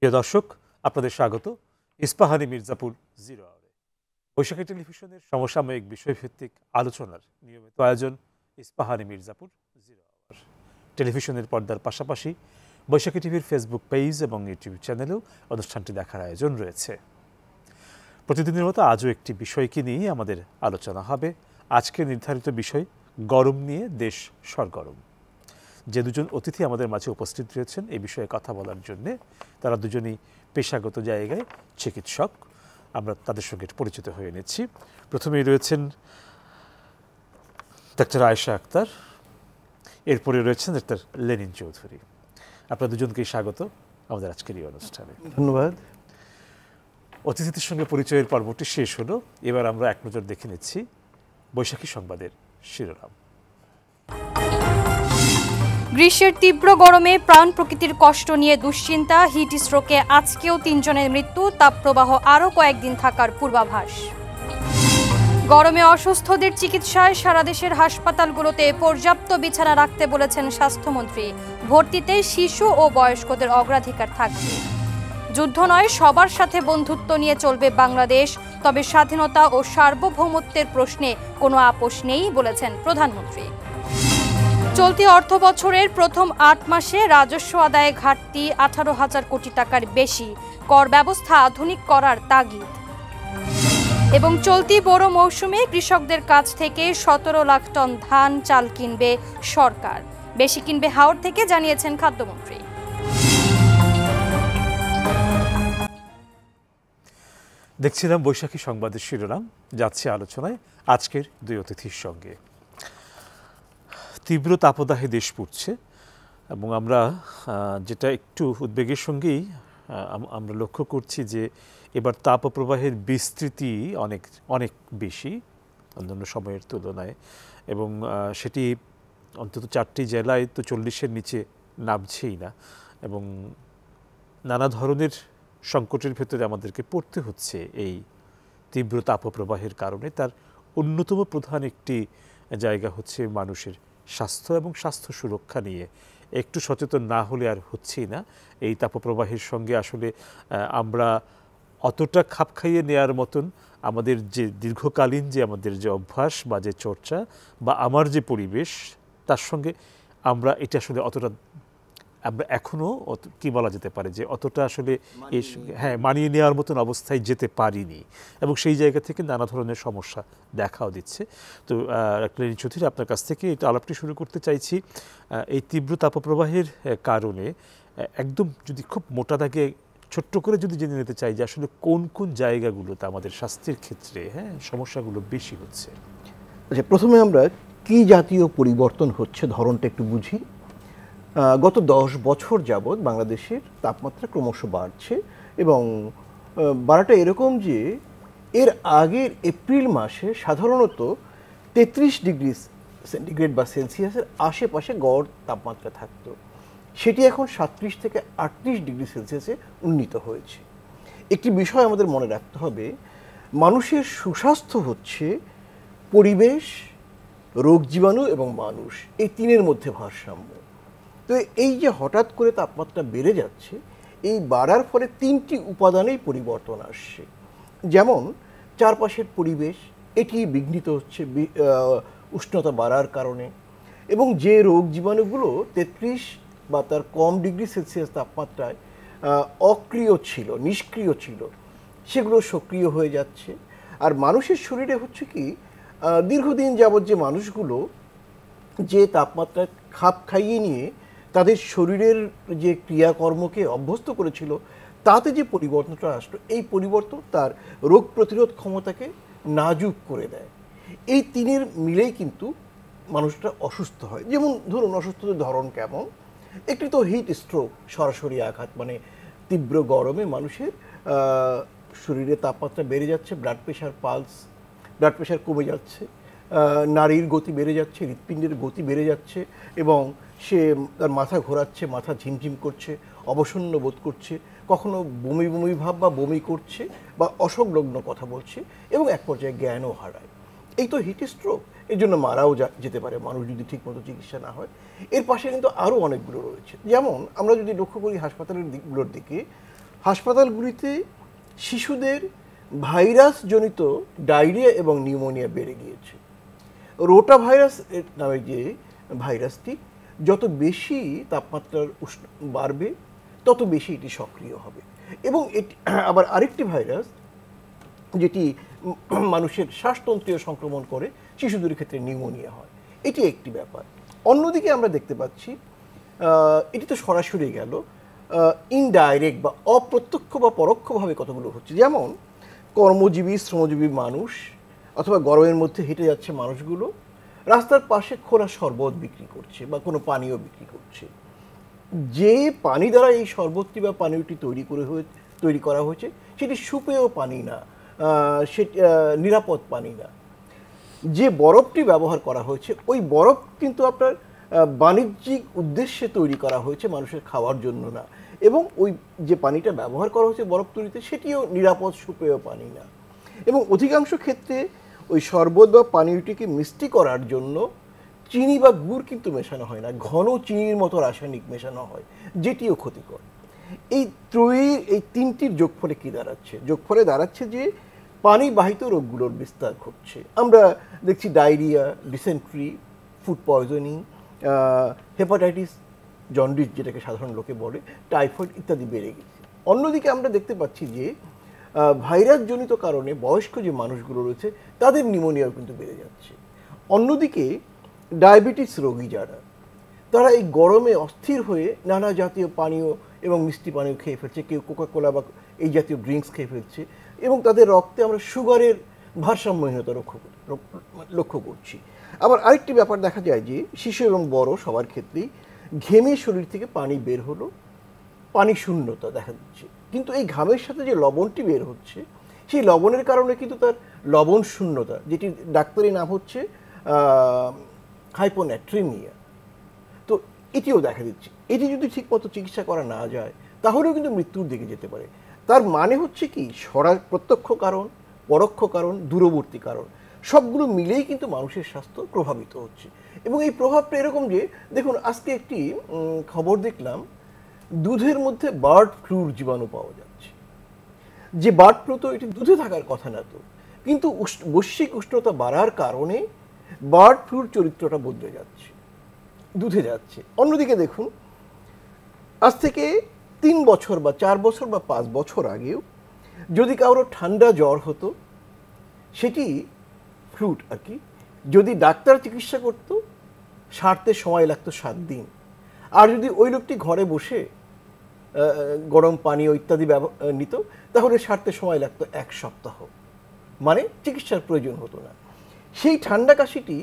প্রিয় দর্শক, আপনাদের স্বাগত ইস্পাহানি মির্জাপুর জিরো আওয়ারে। বৈশাখী টেলিভিশনের সমসাময়িক বিষয়ভিত্তিক আলোচনার নিয়মিত আয়োজন ইস্পাহানি মির্জাপুর জিরো আওয়ার। টেলিভিশনের পর্দার পাশাপাশি বৈশাখী টিভির ফেসবুক পেজ এবং ইউটিউব চ্যানেলেও অনুষ্ঠানটি দেখার আয়োজন রয়েছে। প্রতিদিনের মতো আজও একটি বিষয়কে নিয়ে আমাদের আলোচনা হবে। আজকে নির্ধারিত বিষয় গরম নিয়ে দেশ সরগরম। যে দুজন অতিথি আমাদের মাঝে উপস্থিত রয়েছেন এই বিষয়ে কথা বলার জন্যে, তারা দুজনেই পেশাগত জায়গায় চিকিৎসক। আমরা তাদের সঙ্গে পরিচিত হয়ে নিচ্ছি। প্রথমেই রয়েছেন ডাক্তার আয়েশা আক্তার, এরপরে রয়েছেন ডাক্তার লেনিন চৌধুরী। আপনার দুজনকেই স্বাগত আমাদের আজকের এই অনুষ্ঠানে। ধন্যবাদ। অতিথিদের সঙ্গে পরিচয়ের পর্বটি শেষ হলো। এবার আমরা এক নজর দেখে নিচ্ছি বৈশাখী সংবাদের শিরোনাম। গ্রীষ্মের তীব্র গরমে প্রাণ প্রকৃতির কষ্ট নিয়ে দুশ্চিন্তা, হিট স্ট্রোকে আজকেও 3 জনের মৃত্যু, তাপপ্রবাহ আরও কয়েকদিন থাকার পূর্বাভাস। গরমে অসুস্থদের চিকিৎসায় সারা দেশের হাসপাতালগুলোতে পর্যাপ্ত বিছানা রাখতে বলেছেন স্বাস্থ্যমন্ত্রী। ভর্তিতে শিশু ও বয়স্কদের অগ্রাধিকার থাকবে। যুদ্ধ নয়, সবার সাথে বন্ধুত্ব নিয়ে চলবে বাংলাদেশ, তবে স্বাধীনতা ও সার্বভৌমত্বের প্রশ্নে কোনো আপোষ নেই বলেছেন প্রধানমন্ত্রী। চলতি অর্থ বছরের প্রথম 8 মাসে রাজস্ব আদায়ে ঘাটতি 18,000 কোটি টাকার বেশি, কর ব্যবস্থা আধুনিক করার তাগিদ। এবং চলতি বোরো মৌসুমে কৃষকদের কাছ থেকে 17 লাখ টন ধান চাল কিনবে সরকার, বেশি কিনবে হাওড় থেকে, জানিয়েছেন খাদ্যমন্ত্রী। দেখছিলাম বৈশাখী সংবাদের শিরোনাম। যাচ্ছে আলোচনায় আজকের দুই অতিথির সঙ্গে। তীব্র তাপদাহে দেশ পুড়ছে এবং আমরা যেটা একটু উদ্বেগের সঙ্গেই আমরা লক্ষ্য করছি যে এবার তাপপ্রবাহের বিস্তৃতি অনেক অনেক বেশি অন্যান্য সময়ের তুলনায়, এবং সেটি অন্তত 4টি জেলায় তো 40-এর নিচে নামছেই না, এবং নানা ধরনের সংকটের ভেতরে আমাদেরকে পড়তে হচ্ছে এই তীব্র তাপপ্রবাহের কারণে। তার অন্যতম প্রধান একটি জায়গা হচ্ছে মানুষের স্বাস্থ্য এবং স্বাস্থ্য সুরক্ষা নিয়ে একটু সচেতন না হলে আর হচ্ছেই না। এই তাপপ্রবাহের সঙ্গে আসলে আমরা অতটা খাপ খাইয়ে নেওয়ার মতন আমাদের যে দীর্ঘকালীন যে আমাদের যে অভ্যাস বা যে চর্চা বা আমার যে পরিবেশ, তার সঙ্গে আমরা এটা আসলে অতটা আমরা এখনও কি বলা যেতে পারে যে অতটা আসলে মানিয়ে নেওয়ার মতন অবস্থায় যেতে পারিনি, এবং সেই জায়গা থেকে নানা ধরনের সমস্যা দেখাও দিচ্ছে। তো লেনিন চৌধুরী, আপনার কাছ থেকে এটা আলাপটি শুরু করতে চাইছি। এই তীব্র তাপপ্রবাহের কারণে একদম যদি খুব মোটা দাগে ছোট্ট করে যদি জেনে নিতে চাই যে আসলে কোন কোন জায়গাগুলোতে আমাদের স্বাস্থ্যের ক্ষেত্রে সমস্যাগুলো বেশি হচ্ছে। আচ্ছা, প্রথমে আমরা কি জাতীয় পরিবর্তন হচ্ছে ধরনটা একটু বুঝি। গত 10 বছর যাবৎ বাংলাদেশের তাপমাত্রা ক্রমশ বাড়ছে, এবং বাড়াটা এরকম যে এর আগের এপ্রিল মাসে সাধারণত 33 ডিগ্রি সেন্টিগ্রেড বা সেলসিয়াসের আশেপাশে গড় তাপমাত্রা থাকতো, সেটি এখন 37 থেকে 38 ডিগ্রি সেলসিয়াসে উন্নীত হয়েছে। একটি বিষয় আমাদের মনে রাখতে হবে, মানুষের সুস্বাস্থ্য হচ্ছে পরিবেশ, রোগ জীবাণু এবং মানুষ, এই তিনের মধ্যে ভারসাম্য। তো এই যে হঠাৎ করে তাপমাত্রা বেড়ে যাচ্ছে, এই বাড়ার ফলে 3টি উপাদানেই পরিবর্তন আসছে। যেমন চারপাশের পরিবেশ, এটি বিঘ্নিত হচ্ছে উষ্ণতা বাড়ার কারণে, এবং যে রোগ জীবাণুগুলো 33 বা তার কম ডিগ্রি সেলসিয়াস তাপমাত্রায় অক্রিয় ছিল, নিষ্ক্রিয় ছিল, সেগুলো সক্রিয় হয়ে যাচ্ছে। আর মানুষের শরীরে হচ্ছে কি, দীর্ঘদিন যাবৎ যে মানুষগুলো যে তাপমাত্রায় খাপ খাইয়ে নিয়ে তাদের শরীরের যে ক্রিয়াকর্মকে অভ্যস্ত করেছিল, তাতে যে পরিবর্তনটা আসলো, এই পরিবর্তন তার রোগ প্রতিরোধ ক্ষমতাকে নাজুক করে দেয়। এই তিনের মিলেই কিন্তু মানুষটা অসুস্থ হয়। যেমন ধরুন, অসুস্থতার ধরন কেমন? একটি তো হিট স্ট্রোক, সরাসরি আঘাত, মানে তীব্র গরমে মানুষের শরীরে তাপমাত্রা বেড়ে যাচ্ছে, ব্লাড প্রেশার কমে যাচ্ছে, নাড়ির গতি বেড়ে যাচ্ছে, হৃৎপিণ্ডের গতি বেড়ে যাচ্ছে, এবং সে তার মাথা ঘোরাচ্ছে, মাথা ঝিমঝিম করছে, অবসন্ন বোধ করছে, কখনো বমি বমি ভাব বা বমি করছে বা অসংলগ্ন কথা বলছে, এবং এক পর্যায়ে জ্ঞানও হারায়। এই তো হিট স্ট্রোক, এর জন্য মারাও যেতে পারে মানুষ যদি ঠিকমতো চিকিৎসা না হয়। এর পাশে কিন্তু আরও অনেকগুলো রয়েছে। যেমন আমরা যদি লক্ষ্য করি হাসপাতালের দিকগুলোর দিকে, হাসপাতালগুলিতে শিশুদের ভাইরাসজনিত ডায়রিয়া এবং নিউমোনিয়া বেড়ে গিয়েছে। রোটা ভাইরাস নামে যে ভাইরাসটি যত বেশি তাপমাত্রার বাড়বে তত বেশি এটি সক্রিয় হবে। এবং এটি আবার আরেকটি ভাইরাস যেটি মানুষের শ্বাসতন্ত্রীয় সংক্রমণ করে, শিশুদের ক্ষেত্রে নিউমোনিয়া হয়, এটি একটি ব্যাপার। অন্যদিকে আমরা দেখতে পাচ্ছি এটি তো সরাসরি গেল, ইনডাইরেক্ট বা অপ্রত্যক্ষ বা পরোক্ষভাবে কতগুলো হচ্ছে। যেমন কর্মজীবী শ্রমজীবী মানুষ অথবা গরমের মধ্যে হেঁটে যাচ্ছে মানুষগুলো রাস্তার পাশে খোলা শরবত বিক্রি করছে বা কোনো পানীয় বিক্রি করছে। যে পানি দ্বারা এই শরবতটি বা পানীয়টি তৈরি করা হয়েছে সেটি সুপেয় পানি না, সেটি নিরাপদ পানি না। যে বরফটি ব্যবহার করা হয়েছে ওই বরফ কিন্তু আপনার বাণিজ্যিক উদ্দেশ্যে তৈরি করা হয়েছে, মানুষের খাওয়ার জন্য না। এবং ওই যে পানিটা ব্যবহার করা হয়েছে বরফ তৈরিতে সেটিও নিরাপদ সুপেয় পানি না। এবং অধিকাংশ ক্ষেত্রে ওই শরবত বা পানীয়টিকে মিষ্টি করার জন্য চিনি বা গুড় কিন্তু মেশানো হয় না, ঘন চিনির মতো রাসায়নিক মেশানো হয়, যেটিও ক্ষতিকর। এই তিনটির যোগফলে কী দাঁড়াচ্ছে? যোগফলে দাঁড়াচ্ছে যে পানিবাহিত রোগগুলোর বিস্তার ঘটছে। আমরা দেখছি diarrhoea, dysentery, food poisoning, hepatitis, jaundice যেটাকে সাধারণ লোকে বলে, টাইফয়েড ইত্যাদি বেড়ে গেছে। অন্যদিকে আমরা দেখতে পাচ্ছি যে ভাইরাসজনিত কারণে বয়স্ক যে মানুষগুলো রয়েছে তাদের নিউমোনিয়াও কিন্তু বেড়ে যাচ্ছে। অন্যদিকে ডায়াবেটিস রোগী যারা, তারা এই গরমে অস্থির হয়ে নানা জাতীয় পানীয় এবং মিষ্টি পানীয় খেয়ে ফেলছে, কেউ কোকাকোলা বা এই জাতীয় ড্রিঙ্কস খেয়ে ফেলছে, এবং তাদের রক্তে আমরা সুগারের ভারসাম্যহীনতা লক্ষ্য করছি। আবার আরেকটি ব্যাপার দেখা যায় যে শিশু এবং বড় সবার ক্ষেত্রেই ঘেমে শরীর থেকে পানি বের হলো, পানি শূন্যতা দেখা দিচ্ছে। কিন্তু এই ঘামের সাথে যে লবণটি বের হচ্ছে সেই লবণের কারণে কিন্তু তার লবণ শূন্যতা, যেটি ডাক্তারি নাম হচ্ছে হাইপোন্যাট্রিমিয়া, তো এটিও দেখা দিচ্ছে। এটি যদি ঠিকমতো চিকিৎসা করা না যায় তাহলেও কিন্তু মৃত্যুর দিকে যেতে পারে। তার মানে হচ্ছে কি, প্রত্যক্ষ কারণ, পরোক্ষ কারণ, দূরবর্তী কারণ সবগুলো মিলেই কিন্তু মানুষের স্বাস্থ্য প্রভাবিত হচ্ছে। এবং এই প্রভাবটা এরকম যে দেখুন, আজকে একটি খবর দেখলাম, দুধের মধ্যে বার্ড ফ্লুর জীবাণু পাওয়া যাচ্ছে। যে বার্ড ফ্লু তো এটি দুধে থাকার কথা না, তো কিন্তু বৈশ্বিক উষ্ণতা বাড়ার কারণে বার্ড ফ্লুর চরিত্রটা বদলে যাচ্ছে, দুধে যাচ্ছে। অন্যদিকে দেখুন, আজ থেকে 3 বছর বা 4 বছর বা 5 বছর আগেও যদি কারো ঠান্ডা জ্বর হতো, সেটি ফ্লুট আর কি, যদি ডাক্তার চিকিৎসা করতো সারতে সময় লাগতো 7 দিন। আর যদি ওই লোকটি ঘরে বসে গরম পানীয় ইত্যাদি নিত তাহলে সারতে সময় লাগতো 1 সপ্তাহ, মানে চিকিৎসার প্রয়োজন হতো না। সেই ঠান্ডা কাশিটি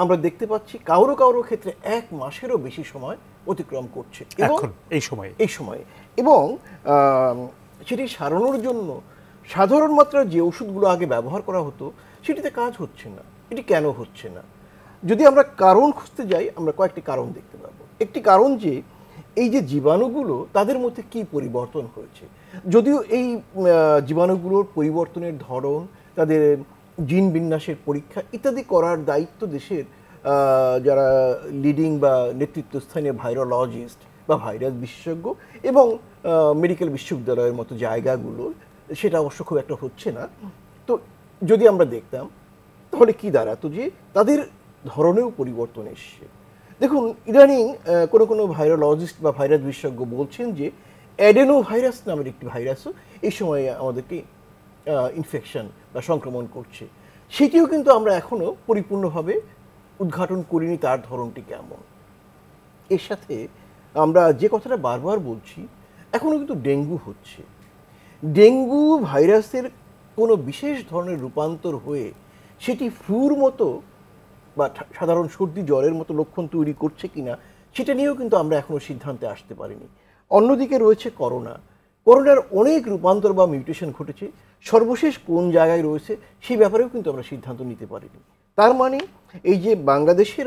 আমরা দেখতে পাচ্ছি কারো কারো ক্ষেত্রে 1 মাসেরও বেশি সময় অতিক্রম করছে এই সময়ে। এবং সেটি সারানোর জন্য সাধারণ মাত্রার যে ওষুধগুলো আগে ব্যবহার করা হতো সেটিতে কাজ হচ্ছে না। এটি কেন হচ্ছে না? যদি আমরা কারণ খুঁজতে যাই, আমরা কয়েকটি কারণ দেখতে পাবো। একটি কারণ যে এই যে জীবাণুগুলো, তাদের মধ্যে কি পরিবর্তন হয়েছে। যদিও এই জীবাণুগুলোর পরিবর্তনের ধরন, তাদের জিন বিন্যাসের পরীক্ষা ইত্যাদি করার দায়িত্ব দেশের যারা লিডিং বা নেতৃত্বস্থানীয় ভাইরোলজিস্ট বা ভাইরাস বিশেষজ্ঞ এবং মেডিকেল বিশ্ববিদ্যালয়ের মতো জায়গাগুলো, সেটা অবশ্য খুব একটা হচ্ছে না। তো যদি আমরা দেখতাম তাহলে কি দাঁড়াতো যে তাদের ধরনেও পরিবর্তন এসছে। দেখুন, ইদানিং কোনো ভাইরোলজিস্ট বা ভাইরাস বিশেষজ্ঞ বলছেন যে অ্যাডেনো ভাইরাস নামের একটি ভাইরাসও এই সময়ে আমাদেরকে ইনফেকশন বা সংক্রমণ করছে। সেটিও কিন্তু আমরা এখনও পরিপূর্ণভাবে উদ্ঘাটন করিনি, তার ধরনটি কেমন। এর সাথে আমরা যে কথাটা বারবার বলছি, এখনও কিন্তু ডেঙ্গু হচ্ছে। ডেঙ্গু ভাইরাসের কোনো বিশেষ ধরনের রূপান্তর হয়ে সেটি ফ্লুর মতো বা সাধারণ সর্দি জ্বরের মতো লক্ষণ তৈরি করছে কিনা সেটা নিয়েও কিন্তু আমরা এখনও সিদ্ধান্তে আসতে পারিনি। অন্যদিকে রয়েছে করোনার অনেক রূপান্তর বা মিউটেশন ঘটেছে, সর্বশেষ কোন জায়গায় রয়েছে সেই ব্যাপারেও কিন্তু আমরা সিদ্ধান্ত নিতে পারিনি। তার মানে এই যে বাংলাদেশের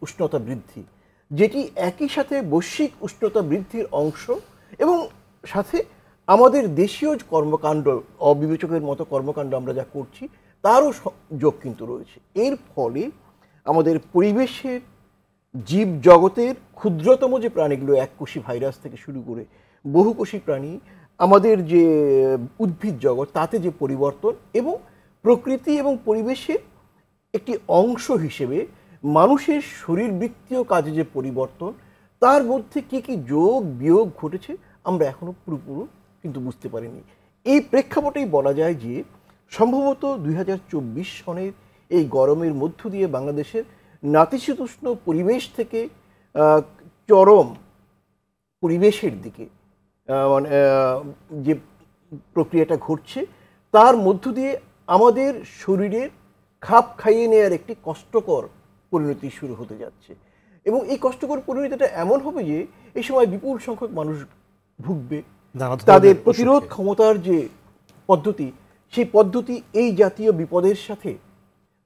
উষ্ণতা বৃদ্ধি, যেটি একই সাথে বৈশ্বিক উষ্ণতা বৃদ্ধির অংশ, এবং সাথে আমাদের দেশীয় কর্মকাণ্ড, অবিবেচকের মতো কর্মকাণ্ড আমরা যা করছি তারও যোগ কিন্তু রয়েছে। এর ফলে আমাদের পরিবেশের জীব জগতের ক্ষুদ্রতম যে প্রাণীগুলো, এককোষী ভাইরাস থেকে শুরু করে বহুকোষী প্রাণী, আমাদের যে উদ্ভিদ জগৎ তাতে যে পরিবর্তন এবং প্রকৃতি এবং পরিবেশের একটি অংশ হিসেবে মানুষের শরীরবৃত্তীয় কাজে যে পরিবর্তন, তার মধ্যে কি কি যোগ বিয়োগ ঘটেছে আমরা এখনো পুরোপুরি কিন্তু বুঝতে পারিনি। এই প্রেক্ষাপটেই বলা যায় যে সম্ভবত 2024 সনের এই গরমের মধ্য দিয়ে বাংলাদেশের নাতিশীতোষ্ণ পরিবেশ থেকে চরম পরিবেশের দিকে যে প্রক্রিয়াটা ঘটছে, তার মধ্য দিয়ে আমাদের শরীরের খাপ খাইয়ে নেওয়ার একটি কষ্টকর পরিণতি শুরু হতে যাচ্ছে। এবং এই কষ্টকর পরিণতিটা এমন হবে যে এই সময় বিপুল সংখ্যক মানুষ ভুগবে। তাদের প্রতিরোধ ক্ষমতার যে পদ্ধতি, সেই পদ্ধতি এই জাতীয় বিপদের সাথে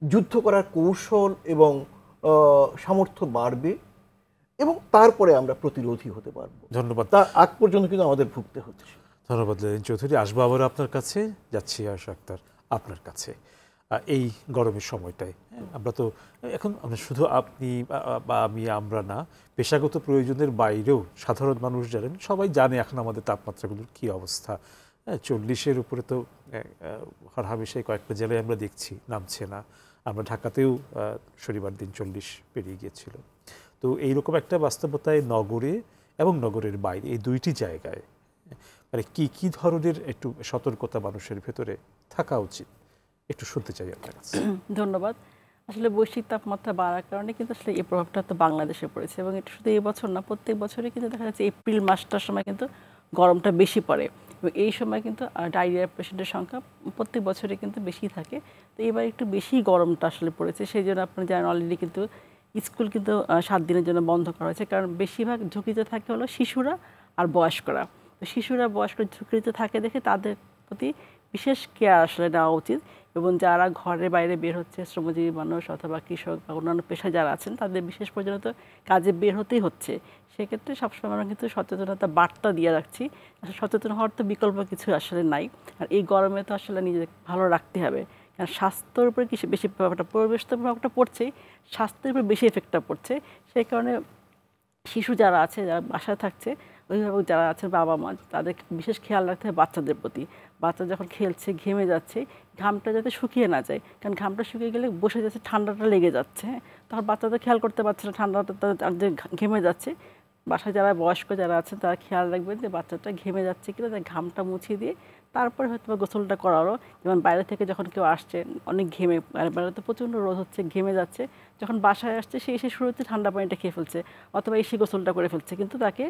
যুদ্ধ করার কৌশল এবং সামর্থ্য বাড়বে এবং তারপরে আমরা প্রতিরোধী হতে পারবো। ধন্যবাদ। তার আগ পর্যন্ত কিন্তু আমাদের ভুগতে হচ্ছে। ধন্যবাদ লেলিন চৌধুরী। আসবো আবার আপনার কাছে, যাচ্ছি আশা আক্তার আপনার কাছে। এই গরমের সময়টায় আমরা তো এখন আমরা শুধু আপনি বা আমি, আমরা না, পেশাগত প্রয়োজনের বাইরেও সাধারণ মানুষ জানেন, সবাই জানে এখন আমাদের তাপমাত্রাগুলোর কী অবস্থা। 40-এর উপরে তো হরহামেশাই কয়েকটা জেলায় আমরা দেখছি নামছে না। আমরা ঢাকাতেও শনিবার দিন 40 পেরিয়ে গিয়েছিল। তো এইরকম একটা বাস্তবতায় নগরে এবং নগরের বাইরে এই দুইটি জায়গায় মানে কি ধরনের একটু সতর্কতা মানুষের ভেতরে থাকা উচিত একটু শুনতে চাই আপনার কাছে। ধন্যবাদ। আসলে বৈশ্বিক তাপমাত্রা বাড়ার কারণে কিন্তু আসলে এই প্রভাবটা তো বাংলাদেশে পড়েছে এবং এটা শুধু এই বছর না, প্রত্যেক বছরই কিন্তু দেখা যাচ্ছে এপ্রিল মাসটার সময় কিন্তু গরমটা বেশি পড়ে এবং এই সময় কিন্তু ডায়রিয়ার পেশেন্টের সংখ্যা প্রত্যেক বছরই কিন্তু বেশি থাকে। তো এবার একটু বেশি গরমটা আসলে পড়েছে, সেই জন্য আপনারা জানেন অলরেডি কিন্তু স্কুল কিন্তু 7 দিনের জন্য বন্ধ করা হয়েছে, কারণ বেশিরভাগ ঝুঁকিতে থাকে হলো শিশুরা আর বয়স্করা। তো শিশুরা বয়স্ক ঝুঁকিতে থাকে দেখে তাদের প্রতি বিশেষ কেয়ার আসলে নেওয়া উচিত এবং যারা ঘরের বাইরে বের হচ্ছে, শ্রমজীবী মানুষ অথবা কৃষক বা অন্যান্য পেশায় যারা আছেন, তাদের বিশেষ প্রয়োজনীয়তা কাজে বের হতেই হচ্ছে। সেক্ষেত্রে সবসময় আমরা কিন্তু সচেতনতা বার্তা দিয়ে রাখছি। আসলে সচেতন হওয়ার তো বিকল্প কিছু আসলে নাই, আর এই গরমে তো আসলে নিজেকে ভালো রাখতে হবে, কারণ স্বাস্থ্যের উপরে কিছু বেশি প্রভাবটা, পরিবেশ তো প্রভাবটা পড়ছেই, স্বাস্থ্যের উপরে বেশি এফেক্টটা পড়ছে। সেই কারণে শিশু যারা আছে, যারা বাসায় থাকছে, অভিভাবক যারা আছেন, বাবা মা, তাদের বিশেষ খেয়াল রাখতে হবে বাচ্চাদের প্রতি। বাচ্চা যখন খেলছে, ঘেমে যাচ্ছে, ঘামটা যাতে শুকিয়ে না যায়, কারণ ঘামটা শুকিয়ে গেলে বসে যাচ্ছে, ঠান্ডাটা লেগে যাচ্ছে, তখন বাচ্চা তো খেয়াল করতে পারছে না ঠান্ডাটা যে ঘেমে যাচ্ছে। বাসায় যারা বয়স্ক যারা আছেন তারা খেয়াল রাখবেন যে বাচ্চাটা ঘেমে যাচ্ছে কিনা, তাই ঘামটা মুছিয়ে দিয়ে তারপরে হয়তো বা গোসলটা করারও। যেমন বাইরে থেকে যখন কেউ আসছে অনেক ঘেমে, বাইরে তো প্রচণ্ড রোদ হচ্ছে, ঘেমে যাচ্ছে, যখন বাসায় আসছে সে এসে শুরুতে ঠান্ডা পানিটা খেয়ে ফেলছে অথবা এসে গোসলটা করে ফেলছে, কিন্তু তাকে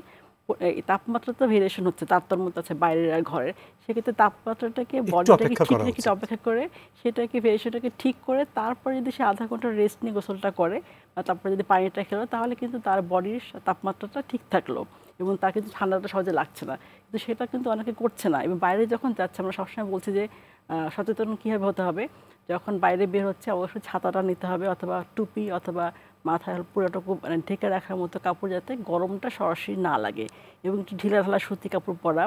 তাপমাত্রা তো ভেরিয়েশন হচ্ছে, তারতম্য আছে বাইরের আর ঘরের। সেক্ষেত্রে তাপমাত্রাটাকে বডিটাকে ঠিক অপেক্ষা করে সেটাকে ভেরিয়েশনটাকে ঠিক করে তারপরে যদি সে আধা ঘন্টা রেস্ট নিয়ে গোসলটা করে বা তারপরে যদি পানিটা খেলো, তাহলে কিন্তু তার বডির তাপমাত্রাটা ঠিক থাকলো এবং তার কিন্তু ঠান্ডাটা সহজে লাগছে না। কিন্তু সেটা কিন্তু অনেকে করছে না। এবং বাইরে যখন যাচ্ছে, আমরা সবসময় বলছি যে সচেতন কীভাবে হতে হবে, যখন বাইরে বের হচ্ছে অবশ্যই ছাতাটা নিতে হবে অথবা টুপি অথবা মাথায় পুরোটুকু মানে ঢেকে রাখার মতো কাপড়, যাতে গরমটা সরাসরি না লাগে, এবং একটু ঢিলা ঢালা সুতি কাপড় পরা,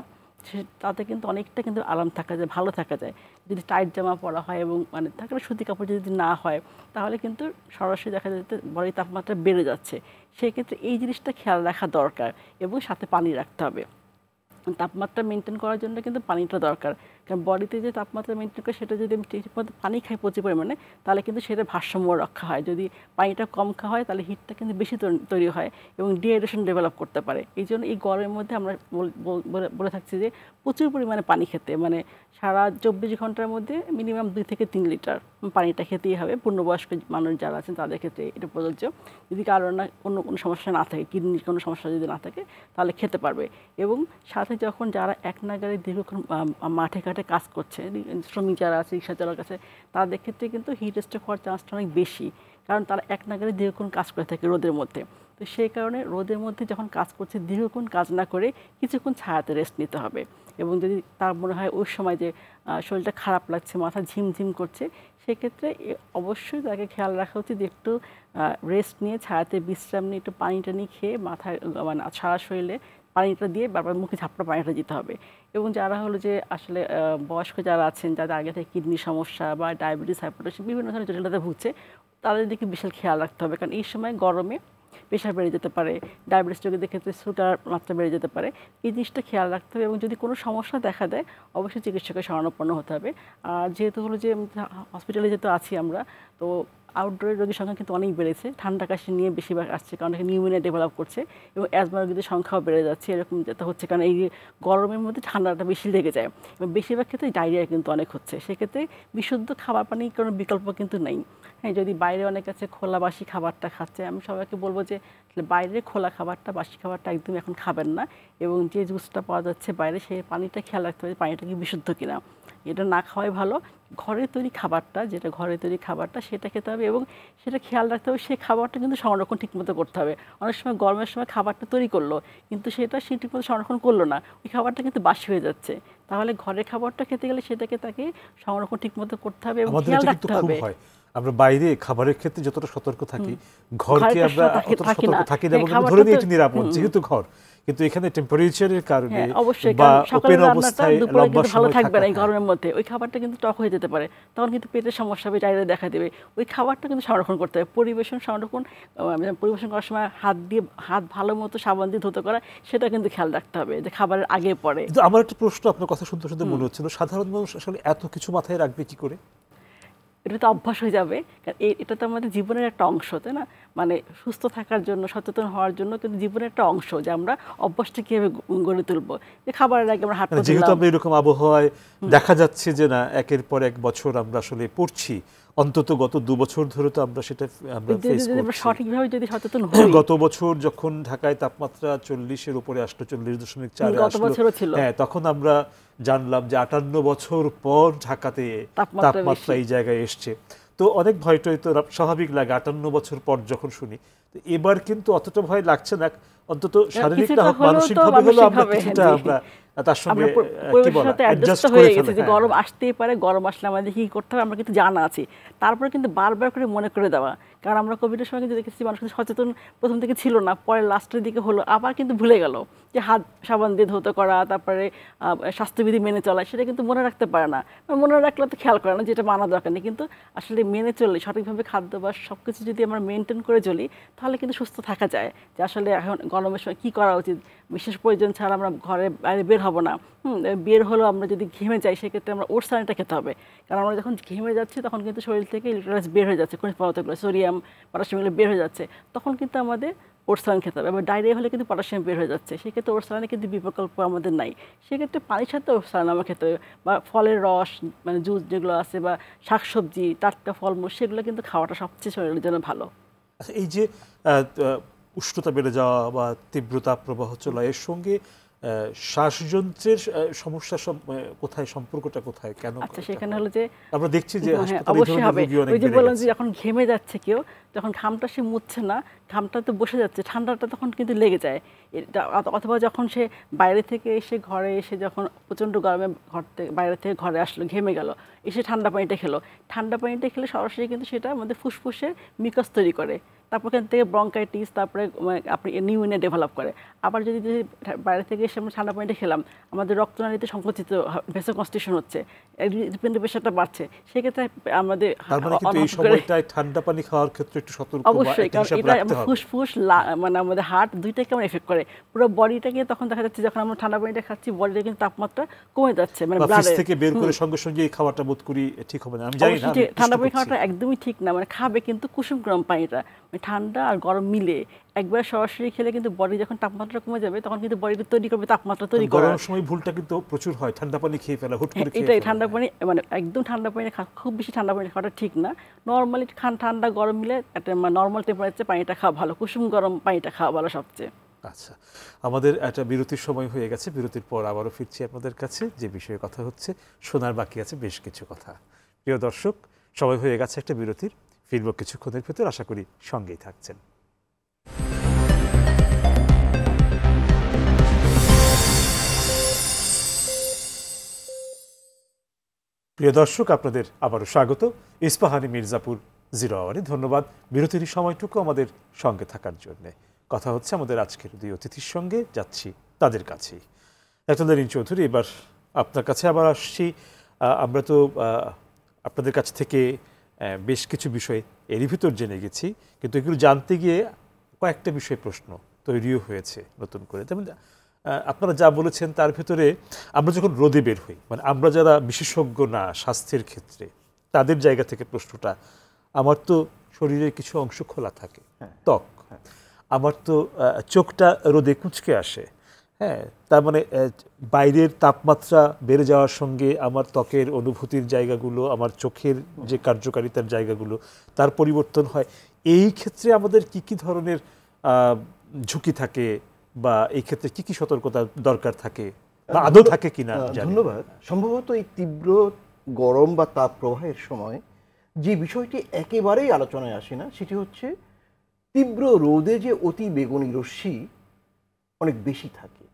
তাতে কিন্তু অনেকটা কিন্তু আরাম থাকা যায়, ভালো থাকা যায়। যদি টাইট জামা পরা হয় এবং মানে থাকলে সুতি কাপড় যদি না হয়, তাহলে কিন্তু সরাসরি দেখা যেতে বডির তাপমাত্রা বেড়ে যাচ্ছে। সেক্ষেত্রে এই জিনিসটা খেয়াল রাখা দরকার এবং সাথে পানি রাখতে হবে। তাপমাত্রা মেনটেন করার জন্য কিন্তু পানিটা দরকার, কারণ বডিতে যে তাপমাত্রা মেনটেন করে সেটা যদি আমি ঠিকমতো পানি খাই প্রচুর পরিমাণে, তাহলে কিন্তু সেটা ভারসাম্য রক্ষা হয়। যদি পানিটা কম খাওয়া হয় তাহলে হিটটা কিন্তু বেশি তৈরি হয় এবং ডিহাইড্রেশন ডেভেলপ করতে পারে। এই জন্য এই গরমের মধ্যে আমরা বলে থাকছি যে প্রচুর পরিমাণে পানি খেতে, মানে সারা 24 ঘন্টার মধ্যে মিনিমাম 2 থেকে 3 লিটার পানিটা খেতেই হবে। পূর্ণবয়স্ক মানুষ যারা আছেন তাদের ক্ষেত্রে এটা প্রযোজ্য। যদি কারোর না অন্য কোনো সমস্যা না থাকে, কিডনির কোনো সমস্যা যদি না থাকে, তাহলে খেতে পারবে। এবং সাথে যখন যারা এক নাগারে দীর্ঘক্ষণ মাঠে ঘাটে কাজ করছে, শ্রমিক যারা আছে, রিক্সা চালক আছে, তাদের ক্ষেত্রে কিন্তু হিট স্ট্রোক হওয়ার চান্সটা অনেক বেশি, কারণ তারা এক নাগারে দীর্ঘক্ষণ কাজ করে থাকে রোদের মধ্যে। তো সেই কারণে রোদের মধ্যে যখন কাজ করছে, দীর্ঘক্ষণ কাজ না করে কিছুক্ষণ ছায়াতে রেস্ট নিতে হবে। এবং যদি তার মনে হয় ওই সময় যে শরীরটা খারাপ লাগছে, মাথা ঝিমঝিম করছে, সেক্ষেত্রে অবশ্যই তাকে খেয়াল রাখা উচিত একটু রেস্ট নিয়ে ছায়াতে বিশ্রাম নিয়ে একটু পানিটা নিয়ে খেয়ে মাথায় মানে সারা শরীরে পানিটা দিয়ে বারবার মুখে ঝাপটা পানিটা দিতে হবে। এবং যারা হলো যে আসলে বয়স্ক যারা আছেন, যাদের আগে থেকে কিডনির সমস্যা বা ডায়াবেটিস, হাইপারটেনশন, বিভিন্ন ধরনের জটিলতা ভুগছে, তাদের দিকে বিশাল খেয়াল রাখতে হবে, কারণ এই সময় গরমে প্রেশার বেড়ে যেতে পারে, ডায়াবেটিস রোগীদের ক্ষেত্রে সুগার মাত্রা বেড়ে যেতে পারে। এই জিনিসটা খেয়াল রাখতে হবে এবং যদি কোনো সমস্যা দেখা দেয় অবশ্যই চিকিৎসকের শরণাপন্ন হতে হবে। আর যেহেতু হলো যে হসপিটালে যেহেতু আছি আমরা, তো আউটডোরের রোগীর সংখ্যা কিন্তু অনেক বেড়েছে, ঠান্ডা কাশি নিয়ে বেশিরভাগ আসছে, কারণ নিউমোনিয়া ডেভেলপ করছে এবং অ্যাজমা রোগীদের সংখ্যাও বেড়ে যাচ্ছে। এরকম যেটা হচ্ছে কারণ এই গরমের মধ্যে ঠান্ডাটা বেশি লেগে যায় এবং বেশিরভাগ ক্ষেত্রে ডায়রিয়া কিন্তু অনেক হচ্ছে। সেক্ষেত্রে বিশুদ্ধ খাবার পানির কোনো বিকল্প কিন্তু নেই। হ্যাঁ, যদি বাইরে অনেক আছে খোলা বাসি খাবারটা খাচ্ছে, আমি সবাইকে বলবো যে বাইরের খোলা খাবারটা, বাসি খাবারটা একদম এখন খাবেন না এবং যে জুসটা পাওয়া যাচ্ছে বাইরে সেই পানিটা খেয়াল রাখতে হবে পানিটা কি বিশুদ্ধ কিনা, এটা না খাওয়াই ভালো। ঘরে তৈরি খাবারটা, যেটা ঘরে তৈরি খাবারটা সেটা খেতে হবে এবং সেটা খেয়াল রাখতে হবে সেই খাবারটা কিন্তু সংরক্ষণ ঠিকমতো করতে হবে। অনেক সময় গরমের সময় খাবারটা তৈরি করলো কিন্তু সেটা সে ঠিকমতো সংরক্ষণ করলো না, ওই খাবারটা কিন্তু বাসি হয়ে যাচ্ছে। তাহলে ঘরের খাবারটা খেতে গেলে সেটাকে তাকে সংরক্ষণ ঠিকমতো করতে হবে এবং খেয়াল রাখতে হবে। আমরা বাইরে খাবারের ক্ষেত্রে যতটা সতর্ক থাকি, ঘরকে আমরা অতটা সতর্ক থাকি না, এবং ধরে নিই এটা নিরাপদ যেহেতু ঘর, কিন্তু এখানে টেম্পারেচারের কারণে অবশ্যই বা ওপেন অবস্থায় লম্বা সময় ভালো থাকবে না এই গরমের মধ্যে, ওই খাবারটা কিন্তু টক হয়ে যেতে পারে, তখন কিন্তু পেটের সমস্যা হবে, ডায়রিয়া দেখা দেবে। ওই খাবারটা কিন্তু সংরক্ষণ করতে হবে। পরিবেশন করার সময় হাত ভালো মতো সাবান দিয়ে ধুতে করা, সেটা কিন্তু খেয়াল রাখতে হবে যে খাবারের আগে পরে। কিন্তু আমার একটা প্রশ্ন, আপনার কথা শুনতে শুনতে মনে হচ্ছিল, সাধারণ মানুষ আসলে এত কিছু মাথায় রাখবে কি করে? এটা তো অভ্যাস হয়ে যাবে, কারণ এটা তো আমাদের জীবনের একটা অংশ, তাই না? মানে সুস্থ থাকার জন্য, সচেতন হওয়ার জন্য কিন্তু জীবনের একটা অংশ যে আমরা অভ্যাসটা কীভাবে গড়ে তুলবো, যে খাবারের আগে আমরা হাত পা ধুলাম। যেহেতু আমরা এরকম আবহাওয়ায় দেখা যাচ্ছে যে না একের পর এক বছর আমরা আসলে পড়ছি, অন্তত গত 2 বছর ধরে তো আমরা সেটা ফেস করছি সঠিকভাবে যদি সচেতন হই। গত বছর যখন ঢাকায় তাপমাত্রা 40-এর উপরে আসলো, 40.4 গত বছরও ছিল, হ্যাঁ, তখন আমরা জানলাম যে 58 বছর পর ঢাকাতে তাপমাত্রা এই জায়গায় এসছে। তো অনেক ভয় টয় তো স্বাভাবিক লাগে 58 বছর পর যখন শুনি। তো এবার কিন্তু অতটা ভয় লাগছে না, অন্তত শারীরিক না হোক মানসিকভাবে হলো আমরা কিছুটা আমরা তার সঙ্গে কি বলা অ্যাডজাস্ট হয়ে গেছে যে গরম আসতেই পারে, গরম আসলে আমাদের কি করতে হবে আমরা কিন্তু জানা আছি। তারপরে কিন্তু বারবার করে মনে করে দেওয়া, কারণ আমরা কোভিডের সময় কিন্তু দেখেছি মানুষ কিন্তু সচেতন প্রথম থেকে ছিল না, পরে লাস্টের দিকে হলো, আবার কিন্তু ভুলে গেল যে হাত সাবান দিয়ে ধুতে করা, তারপরে স্বাস্থ্যবিধি মেনে চলা, সেটা কিন্তু মনে রাখতে পারে না। মনে রাখলে তো খেয়াল করে না যেটা মানা দরকার নেই, কিন্তু আসলে মেনে চললে সঠিকভাবে খাদ্যাভ্যাস সব কিছু যদি আমরা মেনটেন করে চলি তাহলে কিন্তু সুস্থ থাকা যায়। যে আসলে এখন গরমের সময় কী করা উচিত, বিশেষ প্রয়োজন ছাড়া আমরা ঘরে বাইরে বের হব না। বের হলেও আমরা যদি ঘেমে যাই সেক্ষেত্রে আমরা ওটস পানিটা খেতে হবে, কারণ আমরা যখন ঘেমে যাচ্ছি তখন কিন্তু শরীর থেকে ইলেকট্রোলাইট বের হয়ে যাচ্ছে, খনিজ পদার্থগুলো সোডিয়াম পটাশিয়াম এগুলো বের হয়ে যাচ্ছে, তখন কিন্তু আমাদের ওটস পানি খেতে হবে। এবার ডায়রিয়া হলে কিন্তু পটাশিয়াম বের হয়ে যাচ্ছে, সেক্ষেত্রে ওটস পানি কিন্তু বিকল্প আমাদের নাই, সেক্ষেত্রে পানির সাথে ওটস পানি আমরা খেতে হবে। বা ফলের রস, মানে জুস যেগুলো আছে, বা শাকসবজি, টাটকা ফলমূল, সেগুলো কিন্তু খাওয়াটা সবচেয়ে শরীরের জন্য ভালো। আচ্ছা, এই যে উষ্ণতা বেড়ে যাওয়া বা তীব্র তাপ প্রবাহ চলা, এর সঙ্গে শ্বাসযন্ত্রের সমস্যা কোথায়, সম্পর্কটা কোথায়, কেন? আচ্ছা, সেখানে হলো যে আমরা দেখছি যে অবশ্যই হবে, ওই যে বললাম যে যখন ঘেমে যাচ্ছে কেউ, যখন ঘামটা সে মুছছে না, ঘামটা তো বসে যাচ্ছে, ঠান্ডাটা তখন কিন্তু লেগে যায়। অথবা যখন সে বাইরে থেকে এসে ঘরে এসে যখন প্রচণ্ড গরমে বাইরে থেকে ঘরে আসলো, ঘেমে গেল, এসে ঠান্ডা পানিটা খেলো, ঠান্ডা পানিটা খেলে সরাসরি কিন্তু সেটা আমাদের ফুসফুসে মিকাস তৈরি করে, তারপর এখান থেকে ব্রঙ্কাইটিস, তারপরে আপনি নিউমোনিয়া ডেভেলপ করে। আবার যদি বাইরে থেকে এসে আমরা ঠান্ডা পানিটা খেলাম, আমাদের রক্তনালীতে সংকুচিত ভেসোকনস্ট্রিকশন হচ্ছে, হৃদপিণ্ডের প্রেশারটা বাড়ছে, সেক্ষেত্রে আমাদের ঠান্ডা পানি খাওয়ার ক্ষেত্রে একটু সতর্ক। অবশ্যই, কারণ এটা ফুসফুস মানে আমাদের হার্ট দুইটাকে আমরা এফেক্ট করে, পুরো বডিটাকে তখন দেখা যাচ্ছে যখন আমরা ঠান্ডা পানিটা খাচ্ছি বডিতে কিন্তু তাপমাত্রা কমে যাচ্ছে, মানে ব্লাডে থেকে বের করে সঙ্গে সঙ্গে এই খাবারটা বোধ করি ঠিক হবে না, আমি জানি না। ঠান্ডা পানি খাওয়াটা একদমই ঠিক না, মানে খাবে কিন্তু কুসুম গরম পানিটা, ঠান্ডা আর গরম মিলে একবার সরাসরি খেলে কিন্তু বডি যখন তাপমাত্রা কমে যাবে তখন কিন্তু বডিটা তৈরি করবে তাপমাত্রা তৈরি করে। গরমের সময় ভুলটা কিন্তু প্রচুর হয়, ঠান্ডা পানি খেয়ে ফেলা, হুট করে খেয়ে এটাই ঠান্ডা পানি, মানে একদম ঠান্ডা পানি খুব বেশি ঠান্ডা পানি খাওয়াটা ঠিক না। নরমালি ঠান্ডা গরম মিলে একটা নরমাল টেম্পারেচারে পানিটা খাওয়া ভালো, কুসুম গরম পানিটা খাওয়া ভালো সবচেয়ে। আচ্ছা, আমাদের একটা বিরতির সময় হয়ে গেছে, বিরতির পর আবারও ফিরছি আপনাদের কাছে। যে বিষয়ে কথা হচ্ছে, শোনার বাকি আছে বেশ কিছু কথা। প্রিয় দর্শক, সময় হয়ে গেছে একটা বিরতির, ফিরব কিছুক্ষণের ভেতর, আশা করি সঙ্গেই থাকছেন। প্রিয় দর্শক, আপনাদের আবারও স্বাগত ইস্পাহানি মির্জাপুর জিরো আওয়ারে। ধন্যবাদ বিরতির সময়টুকু আমাদের সঙ্গে থাকার জন্য। কথা হচ্ছে আমাদের আজকের দুই অতিথির সঙ্গে, যাচ্ছি তাদের কাছেই। একতলারিন চৌধুরী, এবার আপনার কাছে আবার আসছি। আমরা তো আপনাদের কাছ থেকে বেশ কিছু বিষয় এরই ভিতর জেনে গেছি, কিন্তু এগুলো জানতে গিয়ে কয়েকটা বিষয় প্রশ্ন তৈরিও হয়েছে নতুন করে। যেমন আপনারা যা বলেছেন তার ভেতরে আমরা যখন রোদে বের হই, মানে আমরা যারা বিশেষজ্ঞ না স্বাস্থ্যের ক্ষেত্রে, তাদের জায়গা থেকে প্রশ্নটা, আমার তো শরীরের কিছু অংশ খোলা থাকে, ত্বক, আমার তো চোখটা রোদে কুঁচকে আসে, হ্যাঁ, তার মানে বাইরের তাপমাত্রা বেড়ে যাওয়ার সঙ্গে আমার ত্বকের অনুভূতির জায়গাগুলো, আমার চোখের যে কার্যকারিতার জায়গাগুলো তার পরিবর্তন হয়। এই ক্ষেত্রে আমাদের কি কি ধরনের ঝুঁকি থাকে, বা এই ক্ষেত্রে কি কি সতর্কতা দরকার থাকে, বা আদৌ থাকে কিনা? ধন্যবাদ। সম্ভবত এই তীব্র গরম বা তাপ প্রবাহের সময় যে বিষয়টি একেবারেই আলোচনায় আসে না, সেটি হচ্ছে তীব্র রোদে যে অতি বেগুনি রশ্মি অনেক বেশি থাকে।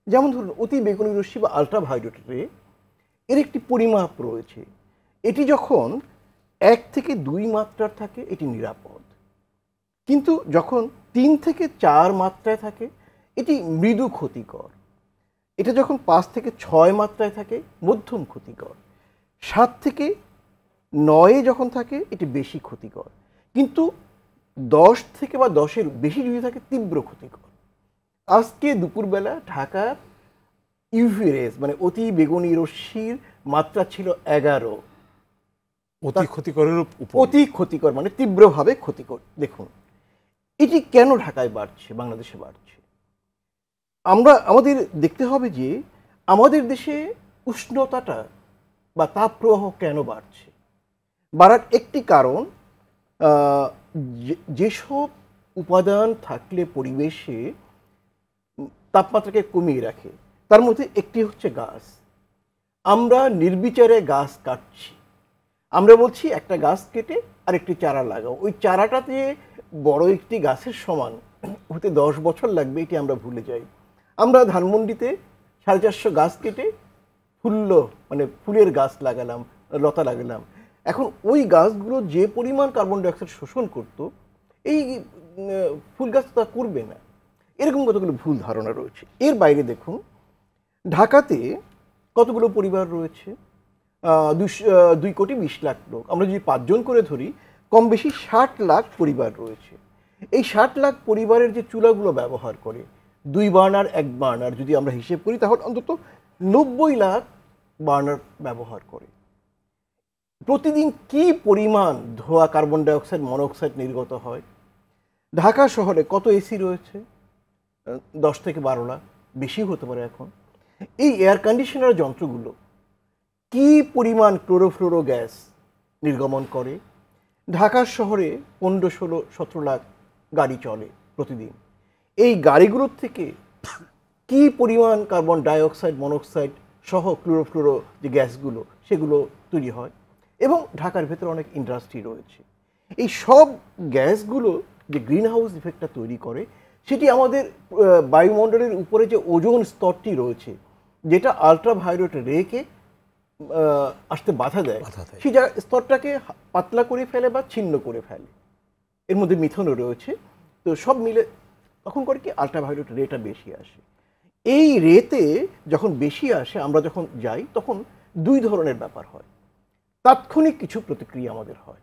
যেমন ধরুন, অতি বেগুনি রশ্মি বা আল্ট্রাভায়োলেট রে এর একটি পরিমাপ রয়েছে। এটি যখন 1 থেকে 2 মাত্রার থাকে এটি নিরাপদ, কিন্তু যখন 3 থেকে 4 মাত্রায় থাকে এটি মৃদু ক্ষতিকর। এটা যখন 5 থেকে 6 মাত্রায় থাকে মধ্যম ক্ষতিকর। 7 থেকে 9 যখন থাকে এটি বেশি ক্ষতিকর, কিন্তু 10 থেকে বা 10-এর বেশি যদি থাকে তীব্র ক্ষতিকর। আজকে দুপুরবেলা ঢাকার ইউভি রেস মানে অতি বেগুনি রশ্মির মাত্রা ছিল 11। অতি ক্ষতিকরের উপর। অতি ক্ষতিকর মানে তীব্রভাবে ক্ষতিকর। দেখুন, এটি কেন ঢাকায় বাড়ছে, বাংলাদেশে বাড়ছে? আমাদের দেখতে হবে যে আমাদের দেশে উষ্ণতাটা বা তাপপ্রবাহ কেন বাড়ছে। বাড়ার একটি কারণ, যেসব উপাদান থাকলে পরিবেশে তাপমাত্রাকে কমিয়ে রাখে তার মধ্যে একটি হচ্ছে গাছ। আমরা নির্বিচারে গাছ কাটছি। আমরা বলছি একটা গাছ কেটে আরেকটি চারা লাগাও, ওই চারাটাতে বড় একটি গাছের সমান হতে 10 বছর লাগবে, এটি আমরা ভুলে যাই। আমরা ধানমন্ডিতে 450 গাছ কেটে ফুলের গাছ লাগালাম, লতা লাগালাম। এখন ওই গাছগুলো যে পরিমাণ কার্বন ডাইঅক্সাইড শোষণ করত, এই ফুল গাছ তা করবে না। এরকম কতগুলো ভুল ধারণা রয়েছে। এর বাইরে দেখুন, ঢাকাতে কতগুলো পরিবার রয়েছে, 2,20,00,000 লোক। আমরা যদি 5 জন করে ধরি, কম বেশি 60 লাখ পরিবার রয়েছে। এই 60 লাখ পরিবারের যে চুলাগুলো ব্যবহার করে, 2 বার্নার 1 বার্নার যদি আমরা হিসেব করি, তাহলে অন্তত 90 লাখ বার্নার ব্যবহার করে। প্রতিদিন কি পরিমাণ ধোঁয়া, কার্বন ডাইঅক্সাইড, মনোক্সাইড নির্গত হয়। ঢাকা শহরে কত এসি রয়েছে? 10 থেকে 12 লাখ, বেশি হতে পারে এখন। এই এয়ার কন্ডিশনার যন্ত্রগুলো কি পরিমাণ ক্লোরোফ্লোরো গ্যাস নির্গমন করে? ঢাকা শহরে 15, 16, 17 লাখ গাড়ি চলে প্রতিদিন। এই গাড়িগুলোর থেকে কি পরিমাণ কার্বন ডাইঅক্সাইড, মনোক্সাইড সহ ক্লোরোফ্লোরো যে গ্যাসগুলো সেগুলো তৈরি হয়। এবং ঢাকার ভেতরে অনেক ইন্ডাস্ট্রি রয়েছে। এই সব গ্যাসগুলো যে গ্রিন হাউস ইফেক্টটা তৈরি করে, সেটি আমাদের বায়ুমণ্ডলের উপরে যে ওজোন স্তরটি রয়েছে, যেটা আল্ট্রাভায়োলেট রেকে আসতে বাধা দেয়, সেই স্তরটাকে পাতলা করে ফেলে বা ছিন্ন করে ফেলে। এর মধ্যে মিথনও রয়েছে। তো সব মিলে তখন করে কি, আল্ট্রাভায়োলেট রেটা বেশি আসে। এই রেতে যখন বেশি আসে, আমরা যখন যাই, তখন 2 ধরনের ব্যাপার হয়। তাৎক্ষণিক কিছু প্রতিক্রিয়া আমাদের হয়।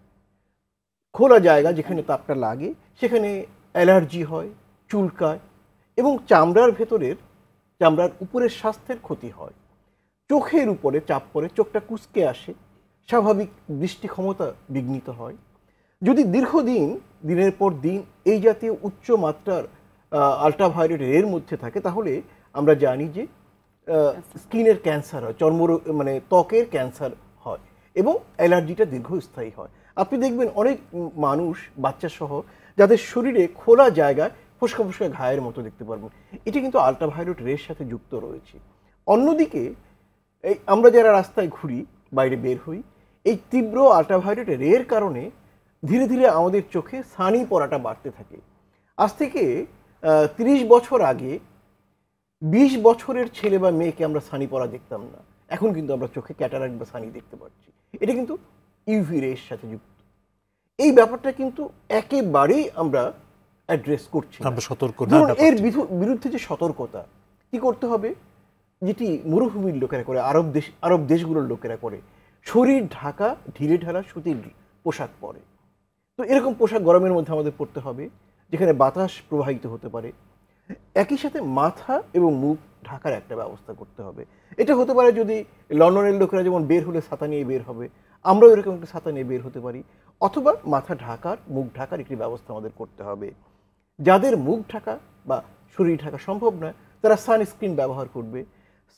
খোলা জায়গা যেখানে তাপটা লাগে সেখানে অ্যালার্জি হয়, চুলকায়, এবং চামড়ার উপরের স্বাস্থ্যের ক্ষতি হয়। চোখের উপরে চাপ পড়ে, চোখটা কুঁচকে আসে, স্বাভাবিক দৃষ্টি ক্ষমতা বিঘ্নিত হয়। যদি দীর্ঘদিন, দিনের পর দিন এই জাতীয় উচ্চ মাত্রার আল্ট্রাভায়োলেট রের মধ্যে থাকে, তাহলে আমরা জানি যে স্কিনের ক্যান্সার হয়, মানে ত্বকের ক্যান্সার হয়, এবং অ্যালার্জিটা দীর্ঘস্থায়ী হয়। আপনি দেখবেন অনেক মানুষ, বাচ্চা সহ, যাদের শরীরে খোলা জায়গায় ফোসকা ফোসকা ঘায়ের মতো দেখতে পারবেন। এটি কিন্তু আল্ট্রাভায়োলেট রের সাথে যুক্ত রয়েছে। অন্যদিকে আমরা যারা রাস্তায় ঘুরি, বাইরে বের হই, এই তীব্র আল্ট্রাভায়োলেট রের কারণে ধীরে ধীরে আমাদের চোখে ছানি পড়াটা বাড়তে থাকে। আজ থেকে 30 বছর আগে 20 বছরের ছেলে বা মেয়েকে আমরা ছানি পড়া দেখতাম না। এখন কিন্তু আমরা চোখে ক্যাটারাক্ট বা ছানি দেখতে পাচ্ছি। এটা কিন্তু ইউভি রের সাথে যুক্ত। এই ব্যাপারটা কিন্তু একেবারেই আমরা অ্যাড্রেস করছি না। এর বিরুদ্ধে যে সতর্কতা, কি করতে হবে, যেটি মরুভূমির লোকেরা করে, আরব দেশগুলোর লোকেরা করে, শরীর ঢাকা ঢিলে ঢালা সুতির পোশাক পরে। তো এরকম পোশাক গরমের মধ্যে আমাদের পরতে হবে, যেখানে বাতাস প্রবাহিত হতে পারে। একই সাথে মাথা এবং মুখ ঢাকার একটা ব্যবস্থা করতে হবে। এটা হতে পারে যদি লন্ডনের লোকেরা যেমন বের হলে ছাতা নিয়ে বের হবে, আমরাও এরকম একটা ছাতা নিয়ে বের হতে পারি, অথবা মাথা ঢাকার মুখ ঢাকার একটি ব্যবস্থা আমাদের করতে হবে। যাদের মুখ ঢাকা বা শরীর ঢাকা সম্ভব নয় তারা সানস্ক্রিন ব্যবহার করবে।